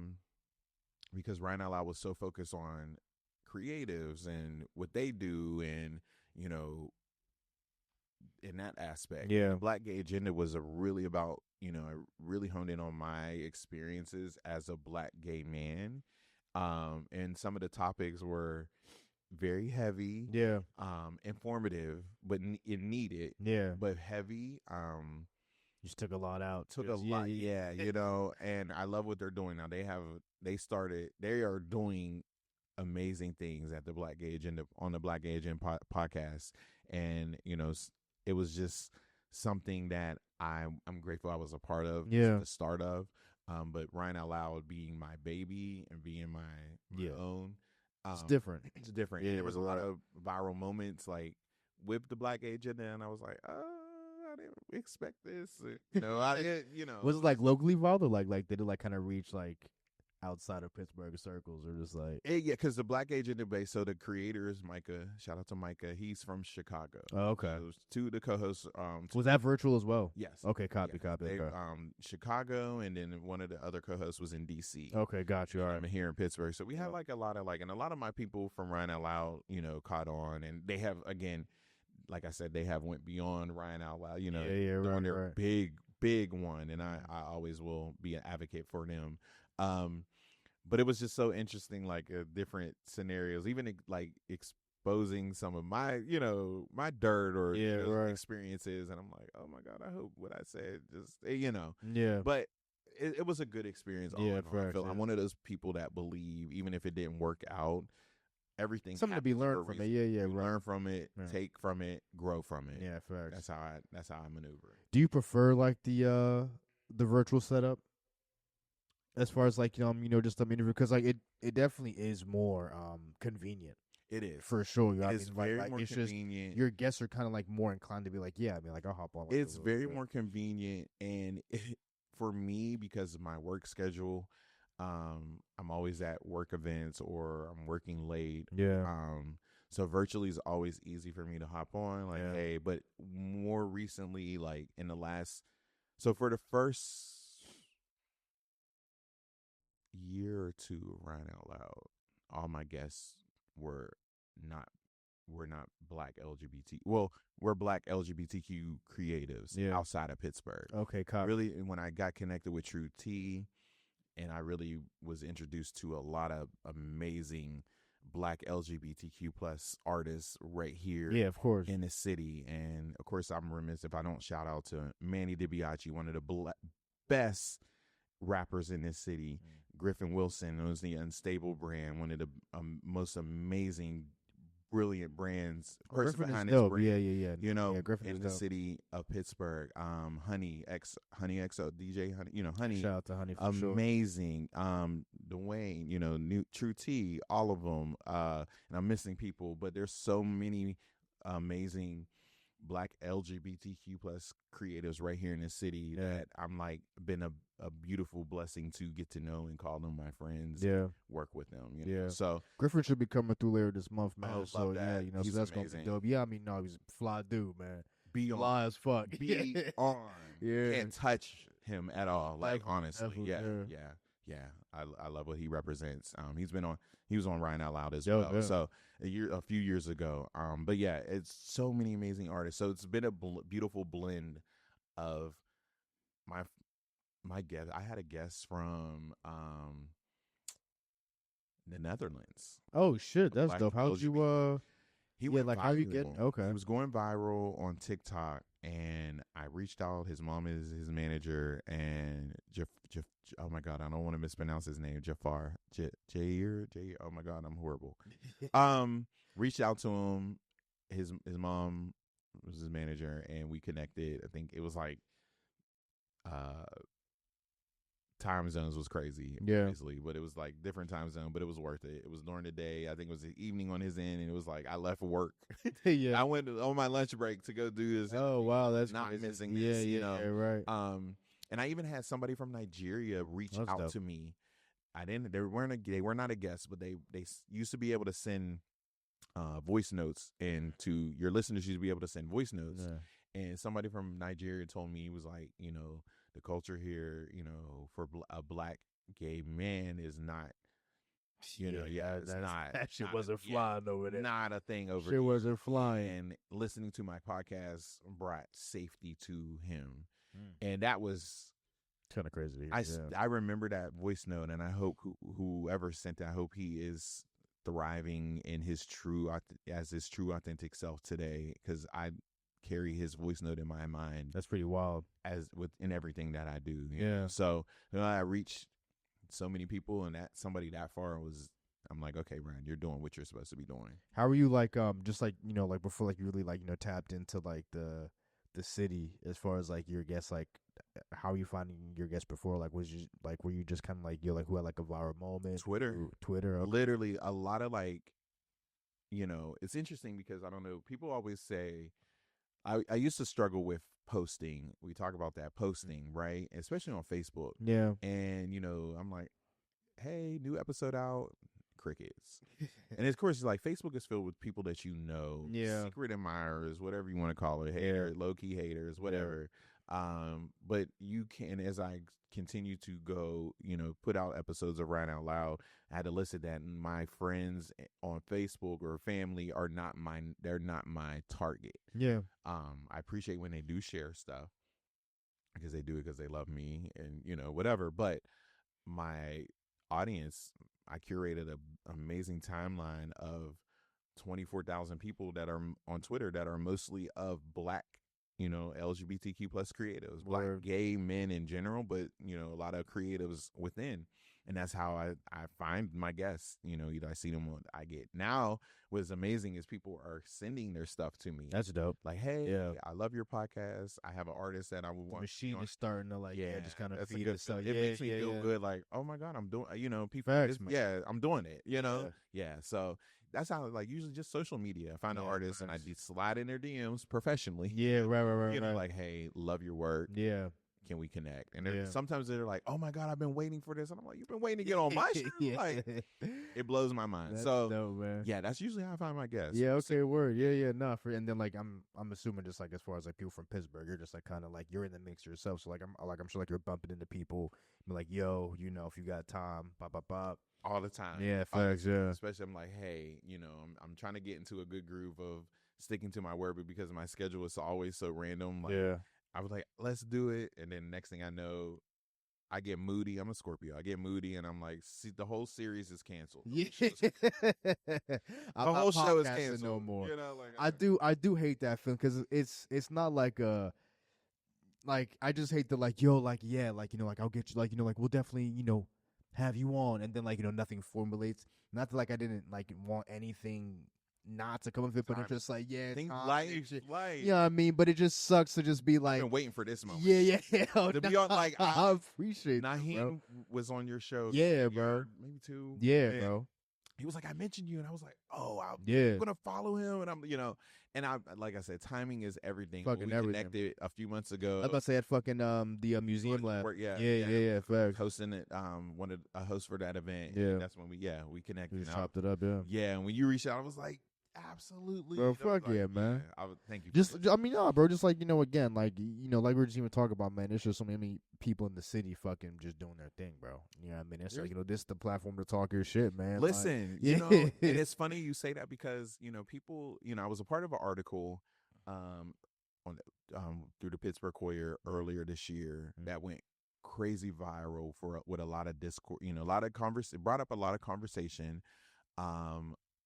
Because Rian Out Loud was so focused on creatives and what they do, and you know, in that aspect. Yeah. The Black Gay Agenda was really about, you know, I really honed in on my experiences as a Black gay man. And some of the topics were very heavy. Yeah. Informative, but it needed. Yeah. But heavy. Just took a lot out. Took a lot. Yeah, you know, and I love what they're doing now. They are doing amazing things at the Black Gay Agenda, on the Black Gay Agenda podcast. And, you know, it was just something that I'm grateful I was a part of. Yeah. The start of. But Rian Out Loud being my baby and being my own. It's different. It's different. Yeah, there was a lot of viral moments like with the Black Gay Agenda, and I was like, I didn't expect this. No, you know. Was it like locally viral, or like did it like kind of reach like outside of Pittsburgh circles, or just like yeah, because the Black Gay Agenda base. So the creator is Micah. Shout out to Micah. He's from Chicago. Oh, okay. So 2 of the co-hosts. Was that virtual as well? Yes. Okay, copy. They, Okay. Chicago, and then one of the other co-hosts was in DC. Okay, got you. All right. I'm here in Pittsburgh, so we had like a lot of my people from Rian Out Loud, you know, caught on, and they have, again, like I said, they have went beyond Rian Out Loud. You know, right, on their right. big one, and I always will be an advocate for them. But it was just so interesting, like different scenarios, even like exposing some of my, you know, my dirt or experiences. And I'm like, oh my God, I hope what I said just, you know. Yeah. But it was a good experience. I'm one of those people that believe, even if it didn't work out, everything something to be learned from it. Yeah, right. Learn from it, take from it, grow from it. Yeah, facts. That's how I maneuver. Do you prefer like the virtual setup? As far as like, you know, just interview, because like it definitely is more convenient. It is for sure. It's very more convenient. Just, your guests are kind of like more inclined to be like, yeah, I mean, like I'll hop on. Like, it's very more convenient, and for me, because of my work schedule, I'm always at work events or I'm working late. Yeah. So virtually is always easy for me to hop on. Like, Yeah. hey, but more recently, like in the last, so for the first year or two of Rian Out Loud, all my guests were not we're not black LGBT. Well, we're black LGBTQ creatives Yeah. outside of Pittsburgh. Okay, copy. Really, when I got connected with True T, and I really was introduced to a lot of amazing black LGBTQ plus artists right here. Yeah, of course. In the city. And of course, I'm remiss if I don't shout out to Manny DiBiase, one of the best rappers in this city. Griffin Wilson owns the Unstable brand, one of the most amazing, brilliant brands. Person Griffin is behind dope. brand, Yeah. you know, Griffin in is the dope. city of Pittsburgh. Honey XO, DJ Honey, Honey. Shout out to Honey for sure. Amazing. Dwayne, New True T, all of them. And I'm missing people, but there's so many amazing black LGBTQ plus creatives right here in the city that I'm like been a beautiful blessing to get to know and call them my friends. Yeah, work with them. So Griffin should be coming through later this month, man. Oh, so love that. so He's that's amazing. gonna be dope. Yeah, I mean, no, he's a fly dude, man. Be on, fly as fuck. be on. Yeah, Can't touch him at all. Like honestly, yeah. I love what he represents. He was on Rian Out Loud as Yo, well. yeah. So a few years ago. But yeah, it's so many amazing artists. So it's been a beautiful blend of my guest. I had a guest from the Netherlands. Oh shit, that's Black dope. How'd you He went like how you get viral. okay? He was going viral on TikTok, and I reached out. His mom is his manager, and oh my god, I don't want to mispronounce his name. Jafar, Jair. Oh my god, I'm horrible. Reached out to him. His mom was his manager, and we connected. I think it was like time zones was crazy, obviously, but it was like different time zone, but it was worth it. It was during the day. I think it was the evening on his end, and it was like I left work. Yeah, I went on my lunch break to go do this. Oh wow, that's not crazy. missing this. Right. And I even had somebody from Nigeria reach out dope. to me. They were not a guest, but they used to be able to send voice notes, and to your listeners, you'd be able to send voice notes. Yeah. And somebody from Nigeria told me, he was like, the culture here, for a black gay man is not, it's not. That shit not wasn't flying over there. Not a thing over shit here. wasn't flying. And listening to my podcast brought safety to him. And that was kind of crazy to hear. I remember that voice note, and I hope whoever sent it, I hope he is thriving in his true authentic self today, because I carry his voice note in my mind. That's pretty wild, as in everything that I do. Yeah. So I reached so many people, and that somebody that far I'm like, okay, Rian, you're doing what you're supposed to be doing. How are you like just like like before, like you really like tapped into like the city as far as like your guests? Like how are you finding your guests before? Like were you just kind of like you're like who had like a viral moment? Twitter okay. Literally a lot of like, it's interesting because I don't know, people always say I used to struggle with posting. We talk about that posting, right? Especially on Facebook. Yeah. And I'm like, hey, new episode out, crickets. And of course, like Facebook is filled with people that secret admirers, whatever you want to call it, low-key haters, whatever. But you can, as I continue to go, put out episodes of Rian Out Loud, I had to listen that my friends on Facebook or family they're not my target. Yeah. I appreciate when they do share stuff because they do it because they love me and whatever. But my audience, I curated an amazing timeline of 24,000 people that are on Twitter that are mostly of black, LGBTQ plus creatives, black gay men in general, but a lot of creatives within. And that's how I find my guests. Either I see them I get now. What's amazing is people are sending their stuff to me. That's dope. Like, hey, I love your podcast. I have an artist that I would want. The machine is starting to like, just kind of feed itself. It makes me feel good. Like, oh my god, I'm doing. People, Facts, I'm doing it. So that's how, like, usually just social media. I find an artist and I slide in their DMs professionally. Yeah, right. Like, hey, love your work. Yeah. can we connect? And Yeah. sometimes they're like, oh my God, I've been waiting for this. And I'm like, you've been waiting to get on my show? Yeah. Like, it blows my mind. That's So dope, man. yeah, that's usually how I find my guests. Yeah, okay, word. Yeah, no, and then like I'm assuming just like as far as like people from Pittsburgh, you're just like kind of like you're in the mix yourself. So like I'm sure like you're bumping into people, like, yo, you know, if you got time, pop. All the time. Yeah, facts, yeah. Especially I'm like, hey, you know, I'm trying to get into a good groove of sticking to my word, but because my schedule is always so random, like I was like, let's do it. And then next thing I know, I get moody. I'm a Scorpio. I get moody, and I'm like, see, the whole series is canceled. Yeah, The whole show is canceled. No more. You know, like I do hate that film because it's not like like I just hate the like yo like yeah like you know like I'll get you like you know like we'll definitely you know have you on, and then like you know nothing formulates. Not that like I didn't like want anything not to come of it, but I'm just like think life, life. You know what I mean? But it just sucks to just be like, I've been waiting for this moment. Yeah. To be on, like I appreciate Naheem was on your show. Yeah, bro. Maybe 2. Yeah, bro. He was like, I mentioned you, and I was like, oh, I'm Yeah. gonna follow him, and I'm, you know, and I like I said, timing is everything. Fucking we everything. connected a few months ago. I was about to say at fucking the museum lab. Yeah. Facts. Hosting it, wanted a host for that event. Yeah. And that's when we connected. We chopped it up. Yeah. Yeah, and when you reached out, I was like, absolutely, bro. You know, Fuck like, yeah, man. I would thank you. Just, I mean, no, bro. Just like you know, again, like you know, like we were just even talking about, man. There's just so many people in the city, fucking just doing their thing, bro. You know what I mean? It's like you know, this is the platform to talk your shit, man. Listen, like, you know, and it's funny you say that because you know, people. You know, I was a part of an article, on through the Pittsburgh Courier earlier this year that went crazy viral with a lot of discourse. You know, a lot of it brought up a lot of conversation.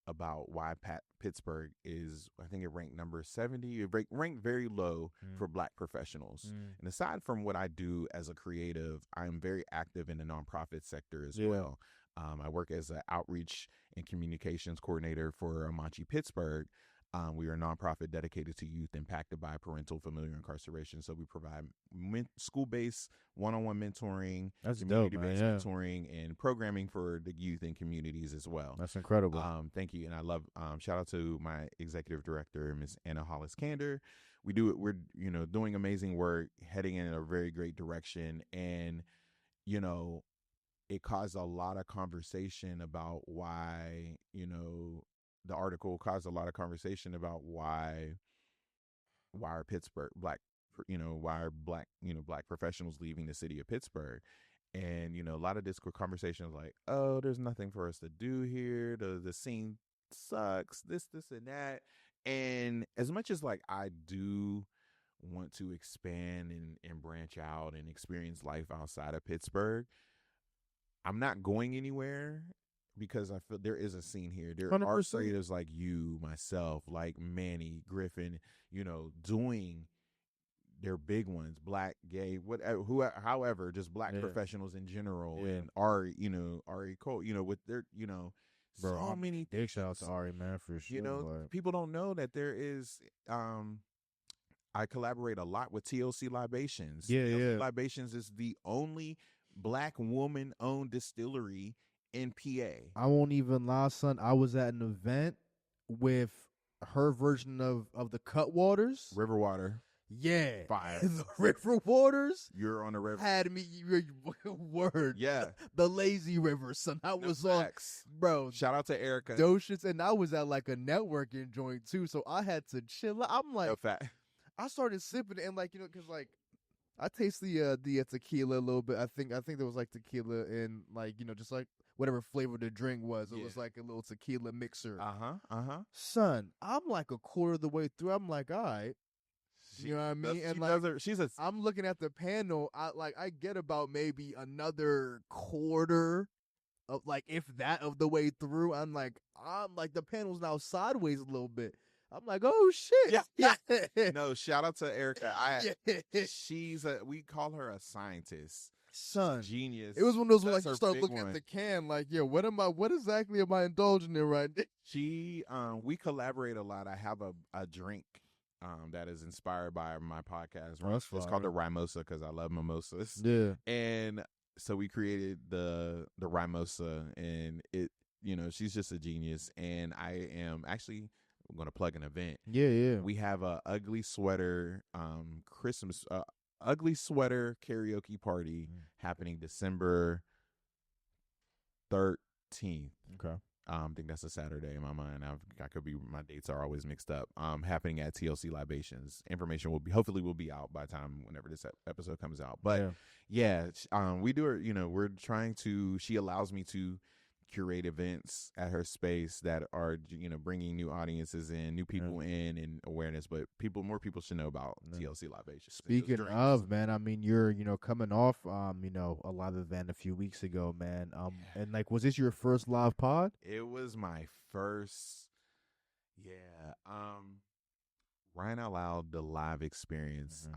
About why Pittsburgh is, I think it ranked number 70. It ranked very low for Black professionals. And aside from what I do as a creative, I'm very active in the nonprofit sector as well. I work as an outreach and communications coordinator for emcee Pittsburgh. We are a nonprofit dedicated to youth impacted by parental familiar incarceration. So we provide school-based one-on-one mentoring, community-based mentoring, and programming for the youth and communities as well. That's incredible. Thank you, and I love. Shout out to my executive director, Miss Anna Hollis-Kander. We're you know doing amazing work, heading in a very great direction, and you know it caused a lot of conversation about why you know. The article caused a lot of conversation about why are Pittsburgh black, you know, why are black professionals leaving the city of Pittsburgh, and you know a lot of this conversation like, oh, there's nothing for us to do here. The scene sucks. This and that. And as much as like I do want to expand and branch out and experience life outside of Pittsburgh, I'm not going anywhere. Because I feel there is a scene here. There 100%. Are creatives like you, myself, like Manny, Griffin, you know, doing their big ones, black, gay, whatever, however, just black professionals in general, and Ari, you know, Ari Cole, you know, with their, you know, bro, so many. Big shout out to Ari, man, for sure. You know, people don't know that there is. I collaborate a lot with TLC Libations. TLC Libations is the only black woman-owned distillery in PA. I won't even lie, son. I was at an event with her version of the Cutwaters. River Water. Yeah. Fire. The River Waters. You're on the river. Had me word. Yeah. The lazy river, son. I was facts. on, bro. Shout out to Erica. Those shits. And I was at like a networking joint too. So I had to chill. I'm like, I started sipping it and like, you know, cause like, I taste the tequila a little bit. I think there was like tequila and like, you know, just like whatever flavor the drink was. It was like a little tequila mixer. Son, I'm like a quarter of the way through. I'm like, all right. You know what I mean? And like, I'm looking at the panel. I get about maybe another quarter of like, if that, of the way through. I'm like the panel's now sideways a little bit. I'm like, oh shit. Yeah. No, shout out to Erica. We call her a scientist. Son. Genius. It was one of those like you start looking at the can, like, yo, what exactly am I indulging in right now? We collaborate a lot. I have a drink that is inspired by my podcast. Oh, it's called the Rimosa because I love mimosas. Yeah. And so we created the Rimosa, and it, you know, she's just a genius. And I am actually going to plug an event. Yeah. We have a ugly sweater Christmas Ugly Sweater karaoke party happening December 13th. Okay. I think that's a Saturday in my mind. I could be, my dates are always mixed up. Happening at TLC Libations. Information hopefully will be out by the time whenever this episode comes out. But we do it. We're trying to. She allows me to curate events at her space that are bringing new audiences in, new people in, and awareness. But more people should know about TLC Libations. Speaking of, man, I mean, you're coming off a live event a few weeks ago, man. And like, was this your first live pod? It was my first. Yeah. Rian Out Loud, the live experience.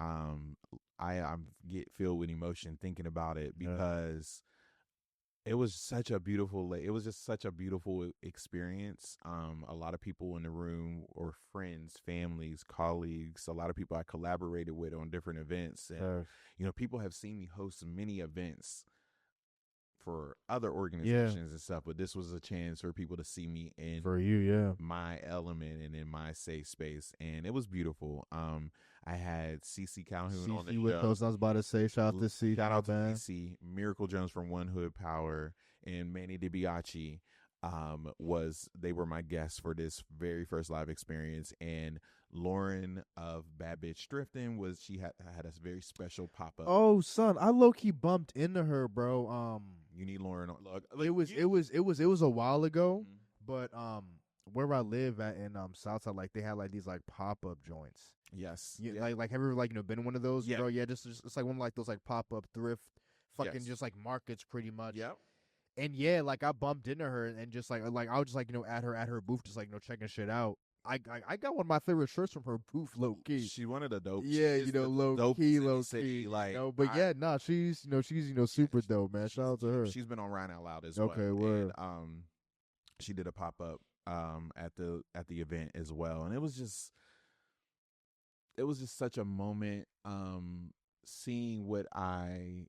I get filled with emotion thinking about it because it was such a beautiful. It was just such a beautiful experience. A lot of people in the room were friends, families, colleagues. A lot of people I collaborated with on different events, and people have seen me host many events for other organizations and stuff, but this was a chance for people to see me in my element and in my safe space, and it was beautiful. I had CC Calhoun on the show. I was about to say, shout out to CC. Shout out to CC. Miracle Jones from One Hood Power and Manny DiBiase they were my guests for this very first live experience, and Lauren of Bad Bitch Drifting she had a very special pop up. Oh, son, I low key bumped into her, bro. You need Lauren on. It was a while ago, but where I live at in Southside, like they had like these like pop up joints. Yes. Like have you ever been in one of those? Yeah. Bro, just it's like one of like those like pop up thrift fucking just like markets pretty much. Yep. And like I bumped into her and just like I was just like at her booth just like checking shit out. I got one of my favorite shirts from her booth, low key. She wanted a dope. Yeah, low key. Like, she's she's super dope, man. Shout out to her. She's been on Rian Out Loud as well. Okay, word. And, she did a pop up at the event as well, and it was just such a moment. Seeing what I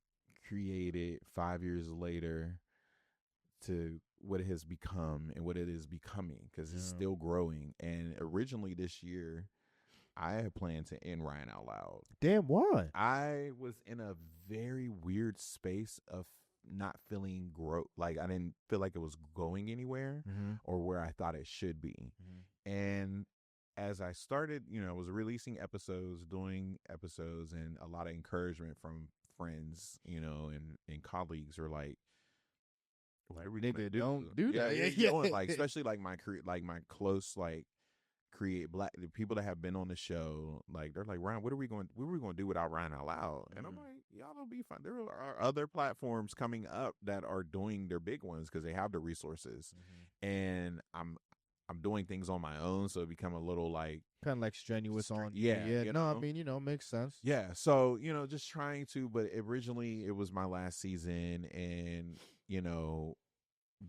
created 5 years later to what it has become and what it is becoming, because it's still growing. And originally this year, I had planned to end Rian Out Loud. Damn, why? I was in a very weird space of not feeling growth. Like I didn't feel like it was going anywhere or where I thought it should be. And as I started, was releasing episodes, doing episodes, and a lot of encouragement from friends, and colleagues are like, "What are we gonna do? Don't do that." Yeah. Like, especially like my close the people that have been on the show, like they're like, Ryan, what are we going to do without Rian Out Loud? And I'm like, y'all don't be fine. There are other platforms coming up that are doing their big ones because they have the resources, and I'm doing things on my own, so it become a little like kind of like strenuous on. Yeah. No, I mean, makes sense. Yeah. So just trying to, but originally it was my last season, and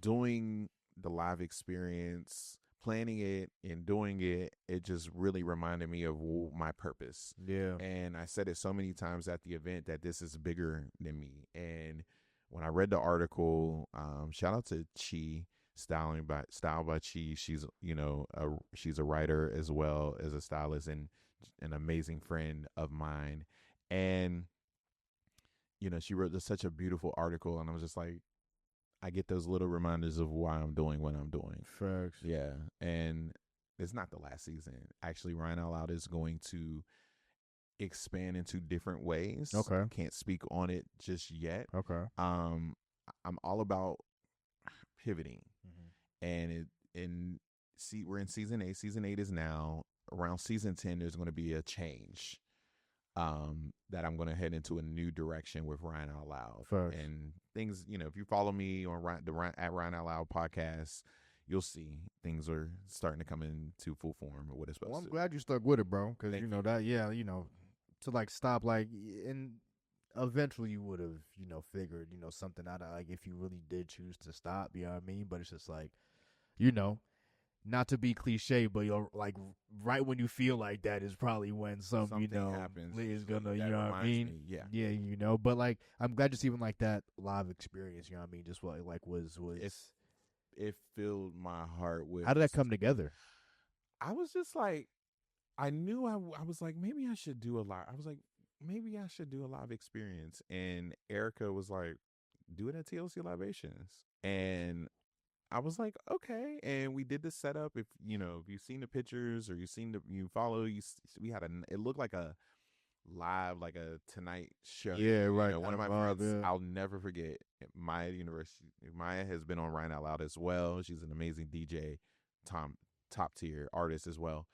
doing the live experience, planning it and doing it, it just really reminded me of my purpose. Yeah. And I said it so many times at the event that this is bigger than me. And when I read the article, shout out to Chi, Style by Chi. She's she's a writer as well as a stylist and an amazing friend of mine. And she wrote such a beautiful article, and I was just like, I get those little reminders of why I'm doing what I'm doing. Facts. Yeah. And it's not the last season. Actually, Rian Out Loud is going to expand into different ways. Okay. I can't speak on it just yet. Okay. I'm all about pivoting. And we're in season 8. Season 8 is now. Around season 10, there's going to be a change. That I'm going to head into a new direction with Rian Out Loud. Facts. And things, if you follow me on at Rian Out Loud podcast, you'll see things are starting to come into full form of what it's supposed to. Well, I'm glad you stuck with it, bro, because to like stop, like, and eventually you would have, figured, something out of, like, if you really did choose to stop, you know what I mean? But it's just like, not to be cliche, but you're like right when you feel like that is probably when something happens is gonna, you know what I mean? Yeah. But like I'm glad just even like that live experience, you know what I mean? Just what like was it filled my heart with. How did that come together? I was just like, I knew I was like, maybe I should do a live. I was like, maybe I should do a live experience. And Erica was like, do it at TLC Libations. And I was like, okay. And we did the setup. If you've seen the pictures or you follow, we had it looked like a live, like a Tonight Show. Yeah, right. One of my vibe, friends, yeah. I'll never forget, Maya University. Maya has been on Rian Out Loud as well. She's an amazing DJ, top tier artist as well.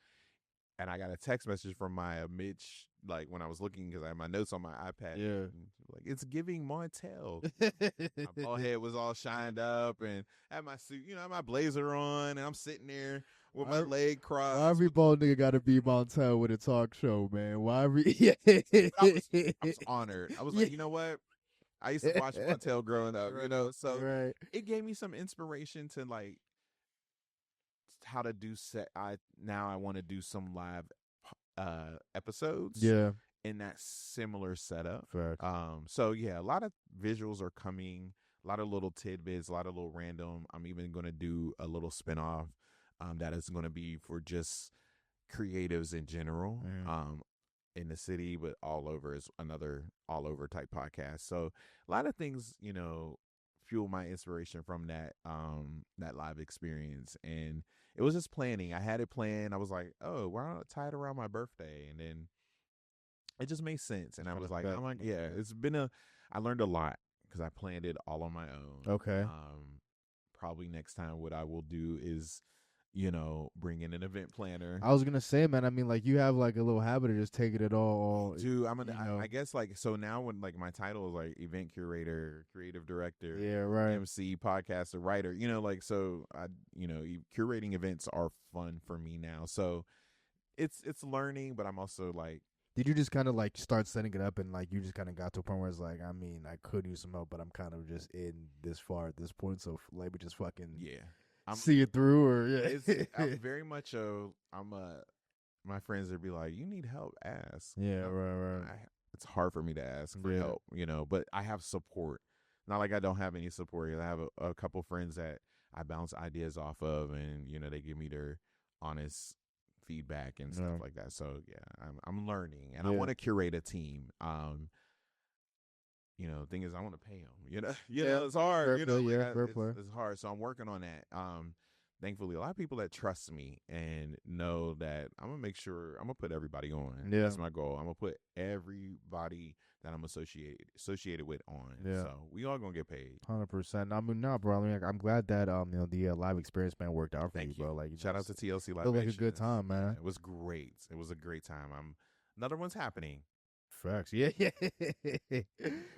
And I got a text message from Maya Mitch, like when I was looking, because I had my notes on my iPad. Yeah. Like, it's giving Montel. My bald head was all shined up and had my suit, my blazer on, and I'm sitting there with my leg crossed. Why every bald nigga got to be Montel with a talk show, man? Why every? I was honored. I was like, you know what? I used to watch Montel growing up, so it gave me some inspiration to like how to do set. I want to do some live episodes. Yeah. In that similar setup. Fact. So yeah, a lot of visuals are coming, a lot of little tidbits, a lot of little random. I'm even going to do a little spinoff that is going to be for just creatives in general, in the city, but all over is another all over type podcast. So a lot of things, fuel my inspiration from that live experience. And it was just planning. I had it planned. I was like, oh, why not tie it around my birthday? And then it just made sense. And I was like, I'm like, yeah, I learned a lot because I planned it all on my own. Okay. Probably next time what I will do is, bring in an event planner. I was going to say, man, I mean, like you have like a little habit of just taking it all. Dude, I guess like, so now when like my title is like event curator, creative director, yeah, right. MC, podcaster, writer, like, so curating events are fun for me now. So it's learning, but I'm also like, did you just kind of like start setting it up and like you just kind of got to a point where it's like, I mean, I could use some help, but I'm kind of just in this far at this point, so let me just fucking see it through, or I'm very much my friends would be like, you need help, ask. Yeah, right. It's hard for me to ask for help, but I have support. Not like I don't have any support. I have a couple friends that I bounce ideas off of, and they give me their honest feedback and stuff like that. So yeah, I'm learning, and I want to curate a team. Thing is, I want to pay them. It's hard. It's hard. So I'm working on that. Thankfully, a lot of people that trust me and know that I'm gonna make sure I'm gonna put everybody on. Yeah, that's my goal. I'm gonna put everybody that I'm associated with on. Yeah, so we all gonna get paid. 100%. I mean, no, bro. I mean, I'm glad that the live experience, man, worked out for you, bro. Like, shout out to TLC Live. Feel like a good time, man. Yeah, it was great. It was a great time. Another one's happening. Facts. Yeah.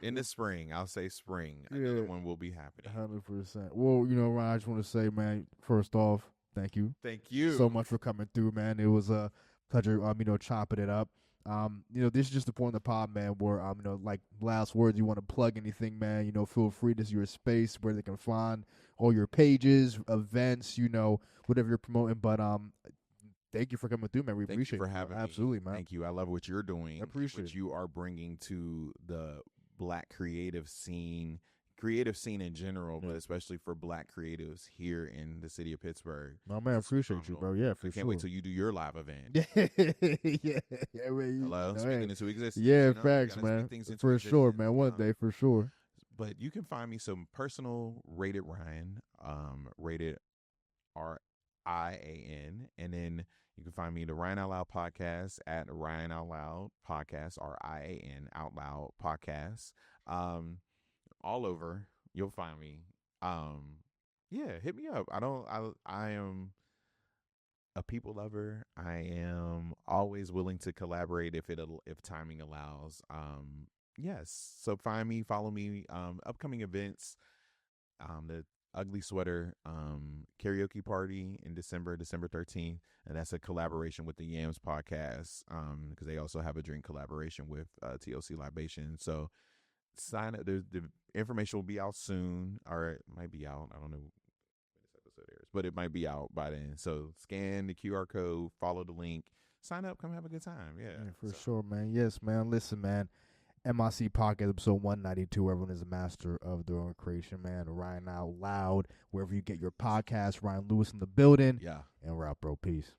In the spring, I'll say spring. Another one will be happening. 100%. Well, Ryan, I just want to say, man, first off, thank you so much for coming through, man. It was a pleasure, chopping it up. This is just the point of the pod, man, where like last words, you want to plug anything, man, feel free. This is your space where they can find all your pages, events, whatever you're promoting. But thank you for coming through, man. We appreciate you for having me. Absolutely, man. Thank you. I love what you're doing. I appreciate what you are bringing to the Black creative scene in general, but especially for Black creatives here in the city of Pittsburgh. No, man, I appreciate you, bro. Yeah, for sure. Can't wait till you do your live event. yeah. Hello, speaking into existence. Yeah, facts, man. For sure, man. One day, for sure. But you can find me some personal rated Ryan, rated RIAN, and then you can find me the Rian Out Loud podcast at Rian Out Loud podcast, RIAN Out Loud podcast. All over, you'll find me. Hit me up. I am a people lover. I am always willing to collaborate if timing allows. Yes. So find me, follow me. Upcoming events. The Ugly Sweater karaoke party in December 13th, and that's a collaboration with the Yams podcast, because they also have a drink collaboration with TLC Libation. So sign up. The information will be out soon, or it might be out. I don't know when this episode airs, but it might be out by then. So scan the QR code, follow the link, sign up, come have a good time. Yeah, for sure, man. Yes, man. Listen, man. MIC Podcast, episode 192. Everyone is a master of their own creation, man. Rian Out Loud, wherever you get your podcast. Rian-Louis in the building. Yeah. And we're out, bro. Peace.